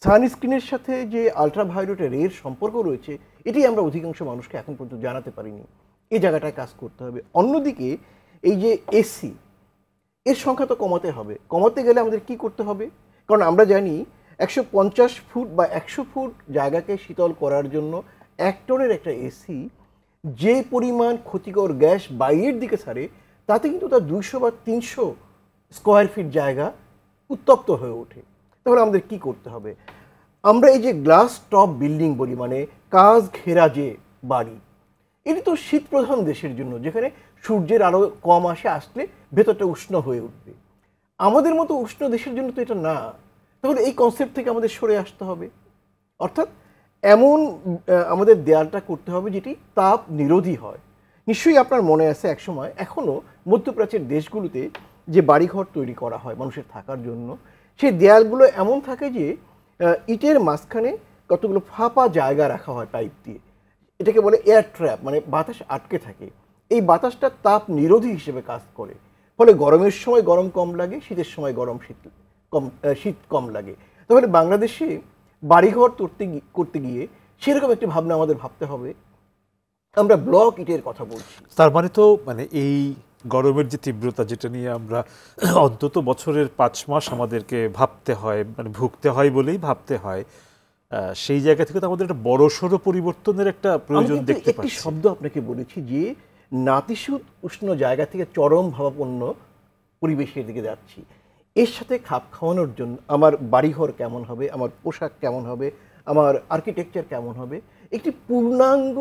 সানস্ক্রিনের সাথে যে আলট্রাভায়োলেট রের সম্পর্ক রয়েছে এটি আমরা অধিকাংশ মানুষকে এখন পর্যন্ত জানাতে পারিনি, এই জায়গাটায় কাজ করতে হবে। অন্যদিকে এই যে এসি, এর সংখ্যা তো কমাতে হবে। কমাতে গেলে আমাদের কি করতে হবে? কারণ আমরা জানি 150 ফুট বা 100 ফুট জায়গাকে শীতল করার জন্য 1 টনের একটা এসি যে পরিমাণ ক্ষতিকর গ্যাস বাইরের দিকে ছাড়ে তাতে কিন্তু তার 200 বা 300 স্কোয়ার ফিট জায়গা উত্তপ্ত হয়ে ওঠে। তাহলে আমাদের কি করতে হবে? আমরা এই যে গ্লাস টপ বিল্ডিং বলি, মানে কাঁচ ঘেরা যে বাড়ি, এটি তো শীত প্রধান দেশের জন্য, যেখানে সূর্যের আলো কম আসলে ভেতরটা উষ্ণ হয়ে উঠবে। আমাদের মতো উষ্ণ দেশের জন্য তো এটা না। তাহলে এই কনসেপ্ট থেকে আমাদের সরে আসতে হবে। অর্থাৎ এমন আমাদের দেয়ালটা করতে হবে যেটি তাপ নিরোধী হয়। নিশ্চয়ই আপনার মনে আছে একসময়, এখনও মধ্যপ্রাচ্যের দেশগুলোতে যে বাড়িঘর তৈরি করা হয় মানুষের থাকার জন্য, সেই দেয়ালগুলো এমন থাকে যে ইটের মাঝখানে কতগুলো ফাঁপা জায়গা রাখা হয় পাইপ দিয়ে। এটাকে বলে এয়ার ট্র্যাপ, মানে বাতাস আটকে থাকে। এই বাতাসটা তাপ নিরোধী হিসেবে কাজ করে, ফলে গরমের সময় গরম কম লাগে, শীতের সময় শীত কম লাগে। তাহলে বাংলাদেশে বাড়িঘর করতে গিয়ে সেরকম একটি ভাবনা আমাদের ভাবতে হবে। আমরা ব্লক ইটের কথা বলছি, তার মানে তো এই গরমের যে তীব্রতা, যেটা নিয়ে আমরা অন্তত বছরের 5 মাস আমাদেরকে ভাবতে হয়, ভুগতে হয় বলেই ভাবতে হয়, সেই জায়গা থেকে তো আমাদের একটা বড়সড় পরিবর্তনের একটা প্রয়োজন দেখতে পাচ্ছি। একটি শব্দ আপনাকে বলেছি যে নাতিশীত উষ্ণ জায়গা থেকে চরম ভাবাপন্ন পরিবেশের দিকে যাচ্ছি। এর সাথে খাপ খাওয়ানোর জন্য আমার বাড়িঘর কেমন হবে, আমার পোশাক কেমন হবে, আমার আর্কিটেকচার কেমন হবে, একটি পূর্ণাঙ্গ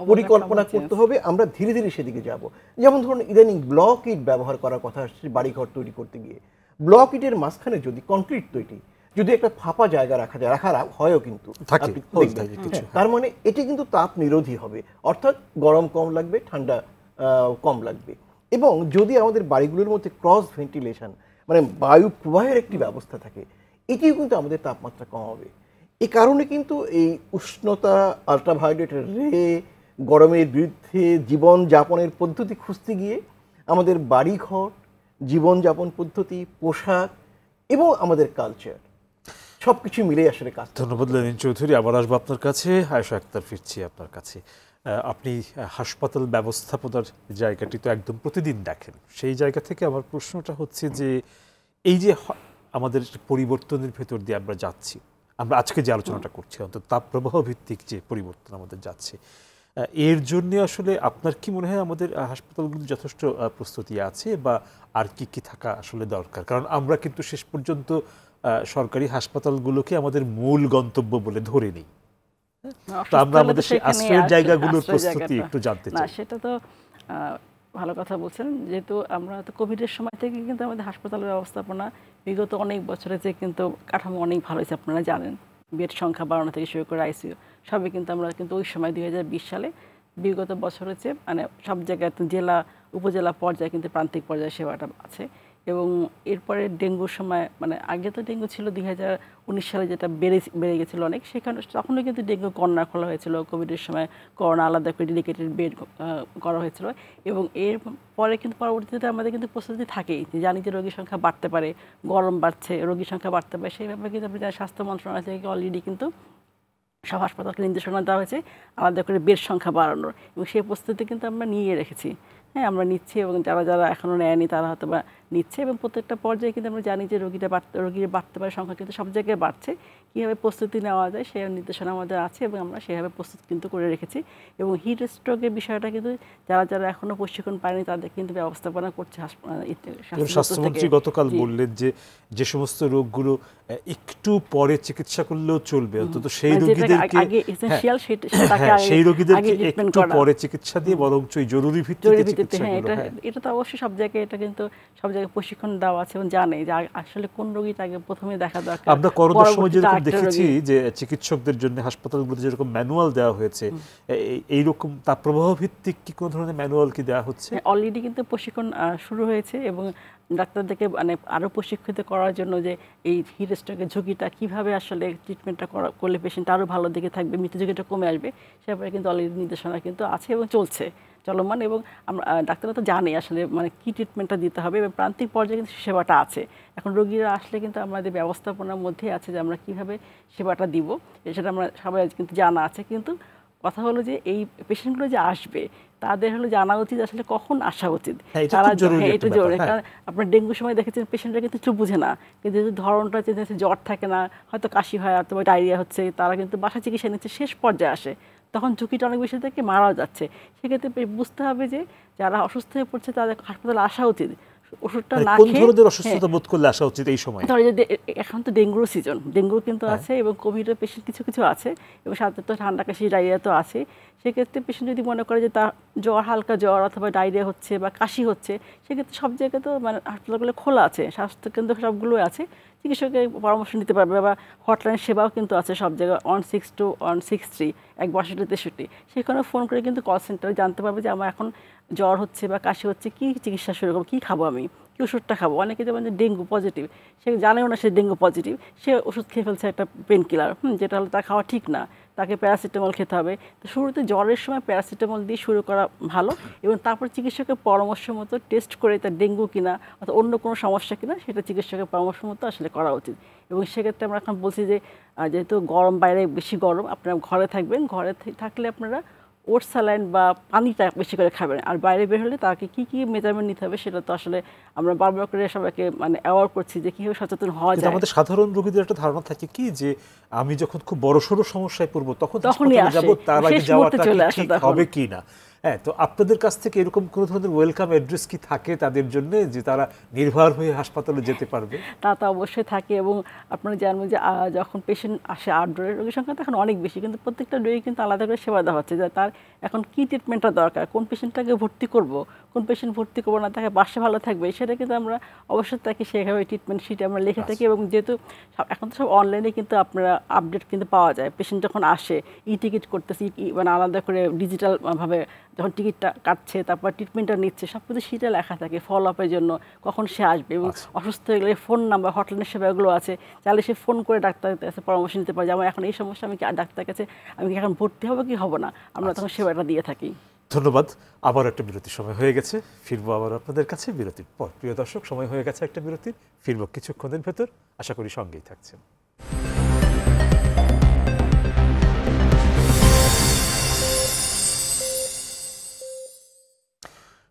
পরিকল্পনা করতে হবে। আমরা ধীরে ধীরে সেদিকে যাব। যেমন ধরুন ইদানিং ব্লক ইট ব্যবহার করার কথা আসছে বাড়িঘর তৈরি করতে গিয়ে। ব্লক ইটের মাঝখানে যদি কংক্রিট তৈরি, যদি একটা ফাঁপা জায়গা রাখা হয়ও কিন্তু, তার মানে এটি কিন্তু তাপ নিরোধী হবে। অর্থাৎ গরম কম লাগবে, ঠান্ডা কম লাগবে। এবং যদি আমাদের বাড়িগুলোর মধ্যে ক্রস ভেন্টিলেশন, মানে বায়ু প্রবাহের একটি ব্যবস্থা থাকে, এটিও কিন্তু আমাদের তাপমাত্রা কমাবে। এই কারণে কিন্তু এই উষ্ণতা, আলট্রাভায়োলেট রে, গরমের বিরুদ্ধে জীবনযাপনের পদ্ধতি খুঁজতে গিয়ে আমাদের বাড়িঘর, জীবনযাপন পদ্ধতি, পোশাক এবং আমাদের কালচার সবকিছু মিলে আসলে কাজ। ধন্যবাদ লেনিন চৌধুরী। আবার আসবো আপনার কাছে। আয়েশা আক্তার, ফিরছি আপনার কাছে। আপনি হাসপাতাল ব্যবস্থাপনার জায়গাটি তো একদম প্রতিদিন দেখেন, সেই জায়গা থেকে আমার প্রশ্নটা হচ্ছে যে এই যে আমাদের পরিবর্তনের ভেতর দিয়ে আমরা যাচ্ছি, আমরা আজকে যে আলোচনাটা করছি, অন্তত তাপপ্রবাহ ভিত্তিক যে পরিবর্তন আমাদের যাচ্ছে, এর জন্য আসলে আপনার কি মনে হয় আমাদের হাসপাতালগুলো যথেষ্ট প্রস্তুতি আছে, বা আর কি কি থাকা আসলে দরকার? কারণ আমরা কিন্তু শেষ পর্যন্ত সরকারি হাসপাতালগুলোকে আমাদের মূল গন্তব্য বলে ধরে নিই। তো আমরা আমাদের সেই আশ্রয়ের জায়গাগুলোর প্রস্তুতি একটু জানতে চাই। সেটা তো ভালো কথা বলছেন। যেহেতু আমরা তো কোভিডের সময় থেকে কিন্তু আমাদের হাসপাতালের ব্যবস্থাপনা বিগত অনেক বছরে যে কিন্তু কাঠামো অনেক ভালো হয়েছে, আপনারা জানেন। বেড সংখ্যা বাড়ানো থেকে শুরু করে আইসিইউ সবই কিন্তু আমরা কিন্তু ওই সময় 2020 সালে বিগত বছরের চেয়ে সব জায়গায় জেলা উপজেলা পর্যায়ে কিন্তু প্রান্তিক পর্যায়ে সেবাটা আছে। এবং এরপরে ডেঙ্গুর সময়, আগে তো ডেঙ্গু ছিল 2019 সালে, যেটা বেড়ে গেছিলো অনেক, সেখানে তখনও কিন্তু ডেঙ্গু কর্নার খোলা হয়েছিল। কোভিডের সময় করোনা আলাদা করে ডেডিকেটেড বেড করা হয়েছিল। এবং এর পরে কিন্তু পরবর্তীতে আমাদের কিন্তু প্রস্তুতি থাকেই, যে জানি যে রোগীর সংখ্যা বাড়তে পারে, গরম বাড়ছে, রোগীর সংখ্যা বাড়তে পারে। সেইভাবে কিন্তু আপনি স্বাস্থ্য মন্ত্রণালয় থেকে অলরেডি কিন্তু সব হাসপাতালকে নির্দেশনা দেওয়া হয়েছে আলাদা করে বেড সংখ্যা বাড়ানোর, এবং সেই প্রস্তুতি কিন্তু আমরা নিয়ে রেখেছি। হ্যাঁ, আমরা নিচ্ছি, এবং যারা এখনও নেয়নি তারা হয়তো বা নিচ্ছে। এবং প্রত্যেকটা পর্যায়ে কিন্তু আমরা জানি যে রোগীর বাড়তে পারে সংখ্যা কিন্তু সব জায়গায় বাড়ছে। কীভাবে প্রস্তুতি নেওয়া যায় সেই নির্দেশনা আমাদের আছে, এবং আমরা সেভাবে প্রস্তুত কিন্তু করে রেখেছি। এবং হিট স্ট্রোকের বিষয়টা কিন্তু যারা এখনও প্রশিক্ষণ পায়নি তাদের কিন্তু ব্যবস্থাপনা করছে স্বাস্থ্যমন্ত্রী গতকাল বললেন যে সমস্ত রোগগুলো একটু পরে চিকিৎসা করলেও চলবে, অন্তত সেই রোগীদেরকে একটু পরে চিকিৎসা দিয়ে বরঞ্চ জরুরি ভিত্তিতে পদ্ধতি, হ্যাঁ, এটা তো অবশ্যই সব জায়গায়, এটা কিন্তু সব জায়গায় প্রশিক্ষণ দেওয়া আছে এবং জানে যে আসলে কোন রোগীটা আগে প্রথমে দেখা দরকার। আমরা করোনার সময় যেরকম দেখেছি যে চিকিৎসকদের জন্য হাসপাতালগুলোতে যেরকম ম্যানুয়াল দেওয়া হয়েছে, এইরকম তাপপ্রবাহ ভিত্তিক কি কোনো ধরনের ম্যানুয়াল কি দেওয়া হচ্ছে? অলরেডি কিন্তু প্রশিক্ষণ শুরু হয়েছে এবং ডাক্তারদেরকে মানে আরও প্রশিক্ষিত করার জন্য যে এই হিট স্ট্রোকের ঝুঁকিটা কীভাবে আসলে ট্রিটমেন্টটা করলে পেশেন্ট আরও ভালো দিকে থাকবে, মৃত্যু ঝুঁকিটা কমে আসবে, সে ব্যাপারে কিন্তু অলরেডি নির্দেশনা কিন্তু আছে এবং চলছে, চলমান। এবং আমরা ডাক্তাররা তো জানে আসলে মানে কী ট্রিটমেন্টটা দিতে হবে এবং প্রান্তিক পর্যায়ে কিন্তু সেবাটা আছে। এখন রোগীরা আসলে কিন্তু আমাদের ব্যবস্থাপনার মধ্যে আছে যে আমরা কীভাবে সেবাটা দিব, সেটা আমরা সবাই কিন্তু জানা আছে। কিন্তু কথা হলো যে এই পেশেন্টগুলো যে আসবে তাদের হলো জানা উচিত আসলে কখন আসা উচিত। তারা এটা জরুরি, কারণ আপনার ডেঙ্গুর সময় দেখেছেন পেশেন্টরা কিন্তু একটু বুঝে না, কিন্তু যদি ধরনটা চেঞ্জ হচ্ছে, জ্বর থাকে না, হয়তো কাশি হয় অথবা ডায়রিয়া হচ্ছে, তারা কিন্তু বাসা চিকিৎসা নিচ্ছে, শেষ পর্যায়ে আসে, তখন ঝুঁকিটা অনেক বেশি থেকে মারাও যাচ্ছে। সেক্ষেত্রে বুঝতে হবে যে যারা অসুস্থ হয়ে পড়ছে তাদের হাসপাতালে আসা উচিত। ওষুধটা না খেয়ে, কোন ধরনের অসুস্থতা বোধ করলে আসা উচিত এই সময়? এখন তো ডেঙ্গুর সিজন, ডেঙ্গু কিন্তু আছে এবং কোভিডের পেশেন্ট কিছু কিছু আছে এবং সাথে তো ঠান্ডা কাশি ডায়রিয়া তো আছে। সেক্ষেত্রে পেশেন্ট যদি মনে করে যে তার জ্বর, হালকা জ্বর অথবা ডায়রিয়া হচ্ছে বা কাশি হচ্ছে, সেক্ষেত্রে সব জায়গায় তো মানে হাসপাতালগুলো খোলা আছে, স্বাস্থ্যকেন্দ্র সবগুলো আছে, চিকিৎসকের পরামর্শ নিতে পারবে বা হটলাইন সেবাও কিন্তু আছে সব জায়গায়, 162-163 162-63, সেখানে ফোন করে কিন্তু কল সেন্টারে জানতে পারবে যে আমার এখন জ্বর হচ্ছে বা কাশি হচ্ছে, কী চিকিৎসা শুরু করবো, কী খাবো আমি, কী ওষুধটা খাবো। অনেকে যেমন যে ডেঙ্গু পজিটিভ, সে জানেও না সে ডেঙ্গু পজিটিভ, সে ওষুধ খেয়ে ফেলছে একটা পেন কিলার, যেটা হলো তার খাওয়া ঠিক না, তাকে প্যারাসিটামল খেতে হবে। তো শুরুতে জ্বরের সময় প্যারাসিটামল দিয়ে শুরু করা ভালো এবং তারপর চিকিৎসকের পরামর্শ মতো টেস্ট করে তার ডেঙ্গু কিনা অথবা অন্য কোনো সমস্যা কিনা সেটা চিকিৎসকের পরামর্শ মতো আসলে করা উচিত। এবং সেক্ষেত্রে আমরা এখন বলছি যে যেহেতু গরম, বাইরে বেশি গরম, আপনারা ঘরে থাকবেন, ঘরে থাকলে আপনারা ওটস স্যালাইন বা পানিটা বেশি করে খাবেন। আর বাইরে বের হলে তাকে কী কী মেজারমেন্ট নিতে হবে সেটা তো আসলে আমরা বারবার করে সবাইকে মানে অ্যাওয়ার করছি যে কীভাবে সচেতন হওয়া যায়। আমাদের সাধারণ রোগীদের একটা ধারণা থাকে কি যে আমি যখন খুব বড়সড় সমস্যায় পড়বো তখনই যাব, তার আগে যাওয়াটা ঠিক হবে কি না। হ্যাঁ, তো আপনাদের কাছ থেকে এরকম কোনো ধরনের ওয়েলকাম অ্যাড্রেস কি থাকে তাদের জন্য যে তারা নির্ভর হয়ে হাসপাতালে যেতে পারবে? তা তো অবশ্যই থাকে এবং আপনারা জানবেন যে যখন পেশেন্ট আসে আউটডোরের রোগীর সংখ্যা তো এখন অনেক বেশি, কিন্তু প্রত্যেকটা রোগী কিন্তু আলাদা করে সেবা দেওয়া হচ্ছে যে তার এখন কী ট্রিটমেন্টটা দরকার, কোন পেশেন্টটাকে ভর্তি করব, কোন পেশেন্ট ভর্তি করবো না, তাকে বাসা ভালো থাকবে, সেটা কিন্তু আমরা অবশ্যই তাকে সেভাবে ট্রিটমেন্ট শিটে আমরা লিখে থাকি। এবং যেহেতু এখন তো সব অনলাইনে কিন্তু আপনারা আপডেট কিন্তু পাওয়া যায়, পেশেন্ট যখন আসে টিকিট করতেছি, মানে আলাদা করে ডিজিটালভাবে যখন টিকিটটা কাটছে, তারপর ট্রিটমেন্টটা নিচ্ছে, সব কিছু শিটে লেখা থাকে ফলো আপের জন্য, কখন সে আসবে এবং অসুস্থ হয়ে গেলে ফোন নাম্বার, হটলাইনের সেবাগুলো আছে, চাইলে সে ফোন করে ডাক্তারের কাছে পরামর্শ নিতে পারে যে আমার এখন এই সমস্যা, আমি কি ডাক্তারের কাছে আমি কি এখন ভর্তি হবো কি হবো না, আমরা তখন সেবাটা দিয়ে থাকি। ধন্যবাদ। আবার একটা বিরতির সময় হয়ে গেছে, ফিরবো আবার আপনাদের কাছে বিরতির পর। প্রিয় দর্শক, সময় হয়ে গেছে একটা বিরতির, ফিরবো কিছুক্ষণের ভেতর, আশা করি সঙ্গেই থাকছেন।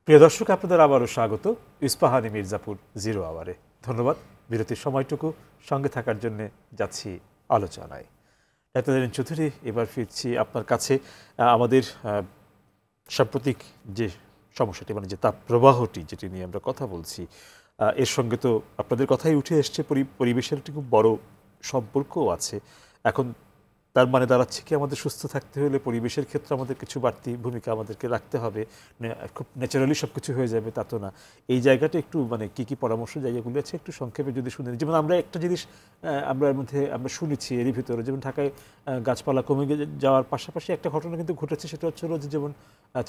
প্রিয় দর্শক, আপনাদের আবারও স্বাগত ইস্পাহানি মির্জাপুর জিরো আওয়ারে। ধন্যবাদ বিরতির সময়টুকু সঙ্গে থাকার জন্য। যাচ্ছি আলোচনায়। ডাক্তার চৌধুরী, এবার ফিরছি আপনার কাছে। আমাদের সাম্প্রতিক যে সমস্যাটি, মানে যে তাপ প্রবাহটি যেটি নিয়ে আমরা কথা বলছি, এর সঙ্গে তো আপনাদের কথাই উঠে এসছে পরিবেশের একটি খুব বড় সম্পর্কও আছে। এখন তার মানে দাঁড়াচ্ছে কি আমাদের সুস্থ থাকতে হলে পরিবেশের ক্ষেত্রে আমাদের কিছু বাড়তি ভূমিকা আমাদেরকে রাখতে হবে, খুব ন্যাচারালি সব কিছু হয়ে যাবে তা তো না। এই জায়গাটা একটু মানে কী কী পরামর্শ জায়গাগুলো আছে একটু সংক্ষেপে যদি শুনে। যেমন আমরা একটা জিনিস আমরা শুনেছি এরই ভিতরে, যেমন ঢাকায় গাছপালা কমে যাওয়ার পাশাপাশি একটা ঘটনা কিন্তু ঘটেছে, সেটা হচ্ছে যে যেমন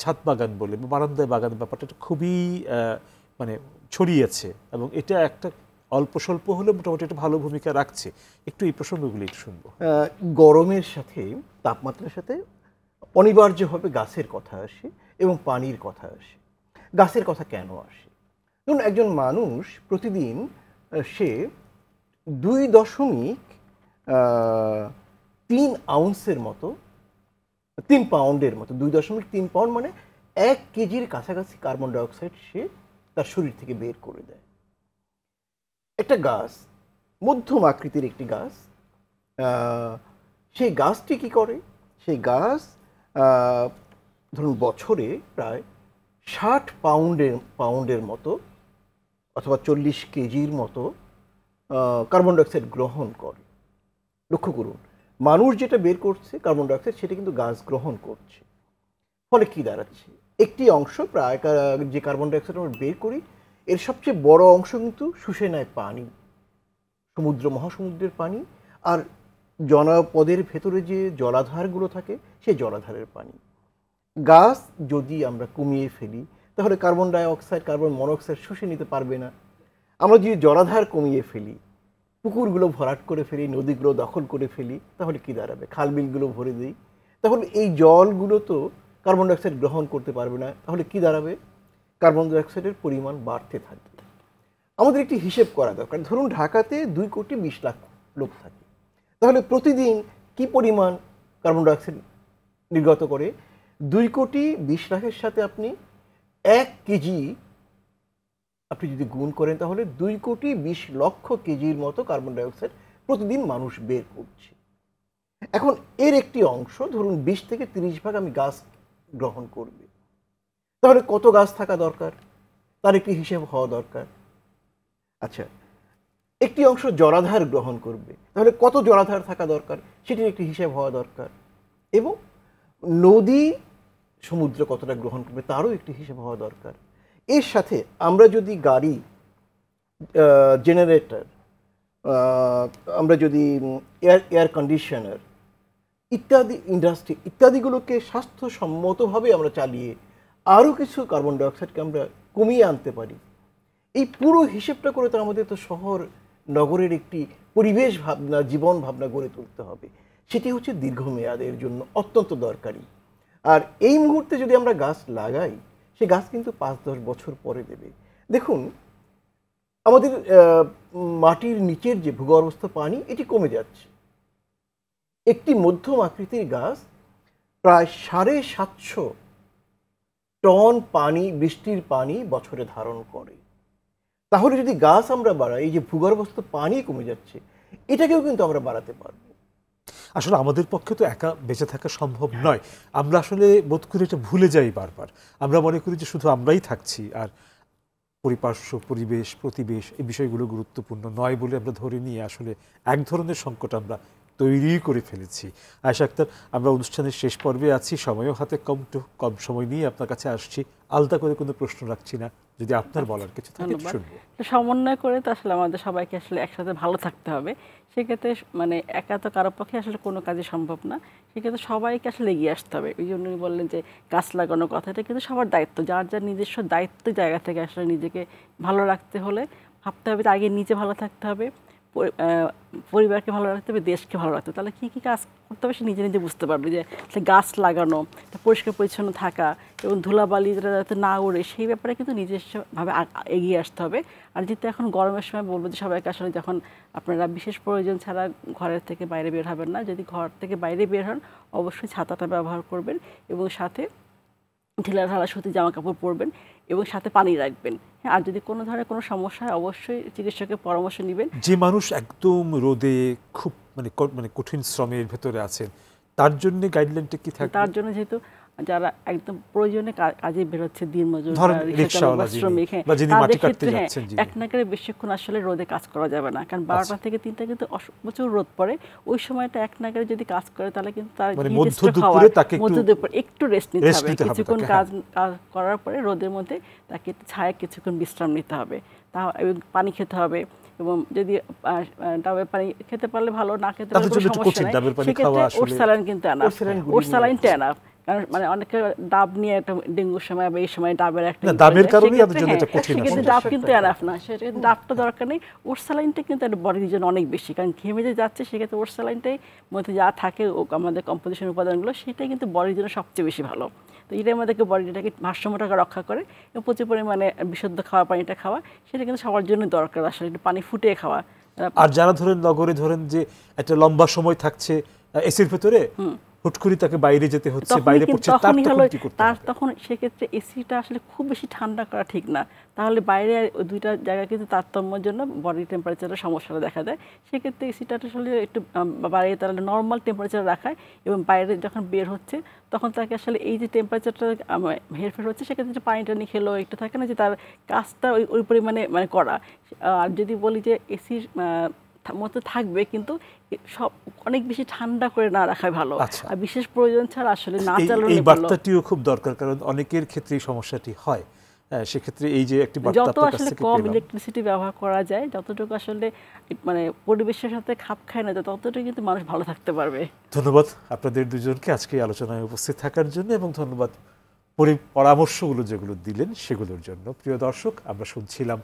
ছাদ বাগান বলে বারান্দায় বাগান ব্যাপারটা খুবই মানে ছড়িয়েছে এবং এটা একটা অল্প স্বল্প হলে মোটামুটি একটা ভালো ভূমিকা রাখছে। একটু এই প্রসঙ্গগুলি একটু শুনবো। গরমের সাথে তাপমাত্রার সাথে অনিবার্যভাবে গাছের কথা আসে এবং পানির কথা আসে। গাছের কথা কেন আসে? ধরুন একজন মানুষ প্রতিদিন সে 2.3 আউন্সের মতো, 3 পাউন্ডের মতো, 2.3 পাউন্ড মানে 1 কেজির কাছাকাছি কার্বন ডাইঅক্সাইড সে তার শরীর থেকে বের করে দেয়। একটা গাছ, মধ্যম আকৃতির একটি গাছ, সেই গাছটি কি করে? সেই গাছ ধরুন বছরে প্রায় 60 পাউন্ডের মতো অথবা 40 কেজির মতো কার্বন ডাইঅক্সাইড গ্রহণ করে। লক্ষ্য করুন, মানুষ যেটা বের করছে কার্বন ডাইঅক্সাইড, সেটা কিন্তু গাছ গ্রহণ করছে। ফলে কি দাঁড়াচ্ছে? একটি অংশ প্রায় যে কার্বন ডাইঅক্সাইড আমরা বের করি এর সবচেয়ে বড় অংশ কিন্তু শুষে নেয় পানি, সমুদ্র মহাসমুদ্রের পানি, আর জনপদের ভেতরে যে জলাধারগুলো থাকে সেই জলাধারের পানি। গাছ যদি আমরা কমিয়ে ফেলি তাহলে কার্বন ডাইঅক্সাইড কার্বন মনোক্সাইড শুষে নিতে পারবে না। আমরা যদি জলাধার কমিয়ে ফেলি, পুকুরগুলো ভরাট করে ফেলি, নদীগুলো দখল করে ফেলি, তাহলে কি দাঁড়াবে? খালবিলগুলো ভরে দিই, তাহলে এই জলগুলো তো কার্বন ডাইঅক্সাইড গ্রহণ করতে পারবে না, তাহলে কি দাঁড়াবে? কার্বন ডাইঅক্সাইডের পরিমাণ বাড়তে থাকবে। আমাদের একটি হিসেব করা দরকার। ধরুন ঢাকাতে 2,20,00,000 লোক থাকে, তাহলে প্রতিদিন কি পরিমাণ কার্বন ডাইঅক্সাইড নির্গত করে? 2,20,00,000-এর সাথে আপনি 1 কেজি আপনি যদি গুণ করেন তাহলে 2,20,00,000 কেজির মতো কার্বন ডাইঅক্সাইড প্রতিদিন মানুষ বের করছে। এখন এর একটি অংশ ধরুন 20 থেকে 30 ভাগ আমি গাছ গ্রহণ করবে, তাহলে কত গাছ থাকা দরকার তার একটি হিসেব হওয়া দরকার। আচ্ছা, একটি অংশ জলাধার গ্রহণ করবে, তাহলে কত জলাধার থাকা দরকার সেটির একটি হিসেব হওয়া দরকার, এবং নদী সমুদ্র কতটা গ্রহণ করবে তারও একটি হিসেব হওয়া দরকার। এর সাথে আমরা যদি গাড়ি, জেনারেটর, আমরা যদি এয়ার কন্ডিশনার ইত্যাদি ইন্ডাস্ট্রি ইত্যাদিগুলোকে স্বাস্থ্যসম্মতভাবে আমরা চালিয়ে আরও কিছু কার্বন ডাইঅক্সাইডকে আমরা কমিয়ে আনতে পারি, এই পুরো হিসেবটা করে তো আমাদের তো শহর নগরের একটি পরিবেশ ভাবনা, জীবন ভাবনা গড়ে তুলতে হবে। সেটি হচ্ছে দীর্ঘমেয়াদের জন্য অত্যন্ত দরকারি। আর এই মুহূর্তে যদি আমরা গাছ লাগাই, সে গাছ কিন্তু 5-10 বছর পরে দেবে। দেখুন, আমাদের মাটির নিচের যে ভূগর্ভস্থ পানি এটি কমে যাচ্ছে। একটি মধ্যম আকৃতির গাছ প্রায় 750 টন পানি, বৃষ্টির পানি বছরে ধারণ করে। তাহলে যদি গাছ আমরা বাড়াই, এই যে ভূগর্ভস্থ পানি কমে যাচ্ছে এটাকেও কিন্তু আমরা বাড়াতে পারবো। আসলে আমাদের পক্ষে তো একা বেঁচে থাকা সম্ভব নয়। আমরা আসলে বোধ করি এটা ভুলে যাই বারবার। আমরা মনে করি যে শুধু আমরাই থাকছি, আর পরিপার্শ্ব পরিবেশ প্রতিবেশ এই বিষয়গুলো গুরুত্বপূর্ণ নয় বলে আমরা ধরে নিয়ে আসলে এক ধরনের সংকট আমরা তৈরি করে ফেলেছি। আয়েশা আক্তার, আমরা অনুষ্ঠানের শেষ পর্বে আছি, সময়ও হাতে কম সময় নিয়ে আপনার কাছে আসছি। আলাদা করে কোনো প্রশ্ন রাখছি না, যদি আপনার বলার কিছু থাকে শুনবো। সমন্বয় করে তো আসলে আমাদের সবাইকে আসলে একসাথে ভালো থাকতে হবে। সেক্ষেত্রে মানে একা তো কারো পক্ষে আসলে কোনো কাজই সম্ভব না, সেক্ষেত্রে সবাইকে আসলে এগিয়ে আসতে হবে। ওই জন্যই বললেন যে গাছ লাগানোর কথাটা কিন্তু সবার দায়িত্ব, যার যার নিজস্ব দায়িত্ব জায়গা থেকে আসলে নিজেকে ভালো রাখতে হলে ভাবতে হবে যে আগে নিজে ভালো থাকতে হবে, পরিবারকে ভালো রাখতে হবে, দেশকে ভালো রাখতে হবে। তাহলে কী কী কাজ করতে হবে সে নিজে নিজে বুঝতে পারবে, যে গাছ লাগানো, পরিষ্কার পরিচ্ছন্ন থাকা এবং ধুলাবালি যাতে না ওড়ে সেই ব্যাপারে কিন্তু নিজস্বভাবে এগিয়ে আসতে হবে। আর যেহেতু এখন গরমের সময় বলবো যে সবাইকে আসলে যখন আপনারা বিশেষ প্রয়োজন ছাড়া ঘরের থেকে বাইরে বের হবেন না, যদি ঘর থেকে বাইরে বের হন অবশ্যই ছাতাটা ব্যবহার করবেন এবং সাথে ঢিলাঢালা সুতি জামা কাপড় পরবেন এবং সাথে পানি রাখবেন। হ্যাঁ, আর যদি কোনো ধরনের কোনো সমস্যা হয় অবশ্যই চিকিৎসকের পরামর্শ নেবেন। যে মানুষ একদম রোদে খুব মানে কঠিন শ্রমের ভেতরে আছেন তার জন্য গাইডলাইনটা কি থাকবে? তার জন্য যেহেতু যারা একদম প্রয়োজনে কাজে বেরোচ্ছে, দিনমজুর, শ্রমিক, এক নাগারে বেশিক্ষণ আসলে রোদে কাজ করা যাবে না, কারণ 12টা থেকে 3টা কিন্তু প্রচুর রোদ পড়ে। ওই সময়টা এক নাগারে যদি কাজ করে তাহলে কিন্তু তার মধ্যদুপুরে একটু রেস্ট নিতে হবে, কিছুক্ষণ কাজ করার পরে রোদের মধ্যে তাকে ছায়া কিছুক্ষণ বিশ্রাম নিতে হবে, তা পানি খেতে হবে। এবং যদি ডাবের পানি খেতে পারলে ভালো, না খেতে পারলে কোনো সমস্যা নাই, সেক্ষেত্রে ওটস স্যালাইন কিন্তু এনাফ, ওটস স্যালাইনটা এনাফ। কারণ মানে অনেকে ডাব নিয়ে একটা ডেঙ্গুর সময় বা এই সময় ডাবের একটা সেক্ষেত্রে ডাব কিন্তু এনাফ না, সেটা ডাবটা দরকার নেই। ওটস স্যালাইনটা কিন্তু একটা বডির জন্য অনেক বেশি, কারণ ঘেমে যে যাচ্ছে সেক্ষেত্রে ওটস স্যালাইনটাই মধ্যে যা থাকে আমাদের কম্পোজিশন উপাদানগুলো সেটাই কিন্তু বডির জন্য সবচেয়ে বেশি ভালো। তো এটাই আমাদেরকে বডিটাকে ভারসাম্যটাকে রক্ষা করে এবং প্রচুর পরিমাণে বিশুদ্ধ খাওয়া পানিটা খাওয়া সেটা কিন্তু সবার জন্য দরকার, আসলে একটু পানি ফুটিয়ে খাওয়া। আর যারা ধরেন নগরে ধরেন যে একটা লম্বা সময় থাকছে এসির ভেতরে, হুট করে তাকে বাইরে যেতে হচ্ছে, বাইরে পড়ছে, তার তখন সেক্ষেত্রে এসিটা আসলে খুব বেশি ঠান্ডা করা ঠিক না, তাহলে বাইরে দুইটা জায়গা কিন্তু তারতম্যের জন্য বডি টেম্পারেচারের সমস্যাটা দেখা দেয়। সেক্ষেত্রে এসিটা আসলে একটু বাড়িয়ে তাহলে নর্মাল টেম্পারেচার রাখায় এবং বাইরে যখন বের হচ্ছে তখন তাকে আসলে এই যে টেম্পারেচারটা হেরফের হচ্ছে সেক্ষেত্রে পানিটা নিয়ে খেলো একটু থাকে না যে তার কাজটা ওই পরিমাণে মানে করা। আর যদি বলি যে এসির মতো থাকবে, কিন্তু সব অনেক বেশি ঠান্ডা করে না রাখা ভালো। আচ্ছা। আর বিশেষ প্রয়োজন ছাড়া আসলে না এই চালানো ভালো। বার্তাটিও খুব দরকার, কারণ অনেকের ক্ষেত্রে এই সমস্যাটি হয়। সেক্ষেত্রে এই যে একটি বার্তা যত আপনার কাছ আসলে থেকে কম পেলাম। ইলেকট্রিসিটি ব্যবহার করা যায়, যতটুকু আসলে মানে পরিবেশের সাথে খাপ খায় না, ততটুকু কিন্তু মানুষ ভালো থাকতে পারবে। ধন্যবাদ আপনাদের দুজনকে আজকে এই আলোচনায় উপস্থিত থাকার জন্য, এবং ধন্যবাদ পরামর্শগুলো যেগুলো দিলেন সেগুলোর জন্য। প্রিয় দর্শক, আমরা শুনছিলাম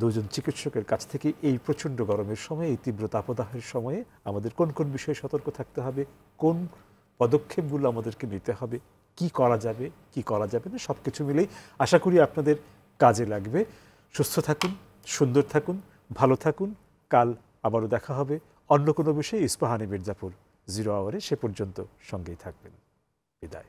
দুজন চিকিৎসকের কাছ থেকে এই প্রচণ্ড গরমের সময়, এই তীব্র তাপদাহের সময়ে আমাদের কোন কোন বিষয়ে সতর্ক থাকতে হবে, কোন পদক্ষেপগুলো আমাদেরকে নিতে হবে, কি করা যাবে কি করা যাবে না, সব কিছু মিলেই আশা করি আপনাদের কাজে লাগবে। সুস্থ থাকুন, সুন্দর থাকুন, ভালো থাকুন। কাল আবারও দেখা হবে অন্য কোনো বিষয়ে। ইস্পাহানি মির্জাপুর 0 আওয়ারে। সে পর্যন্ত সঙ্গেই থাকবেন। বিদায়।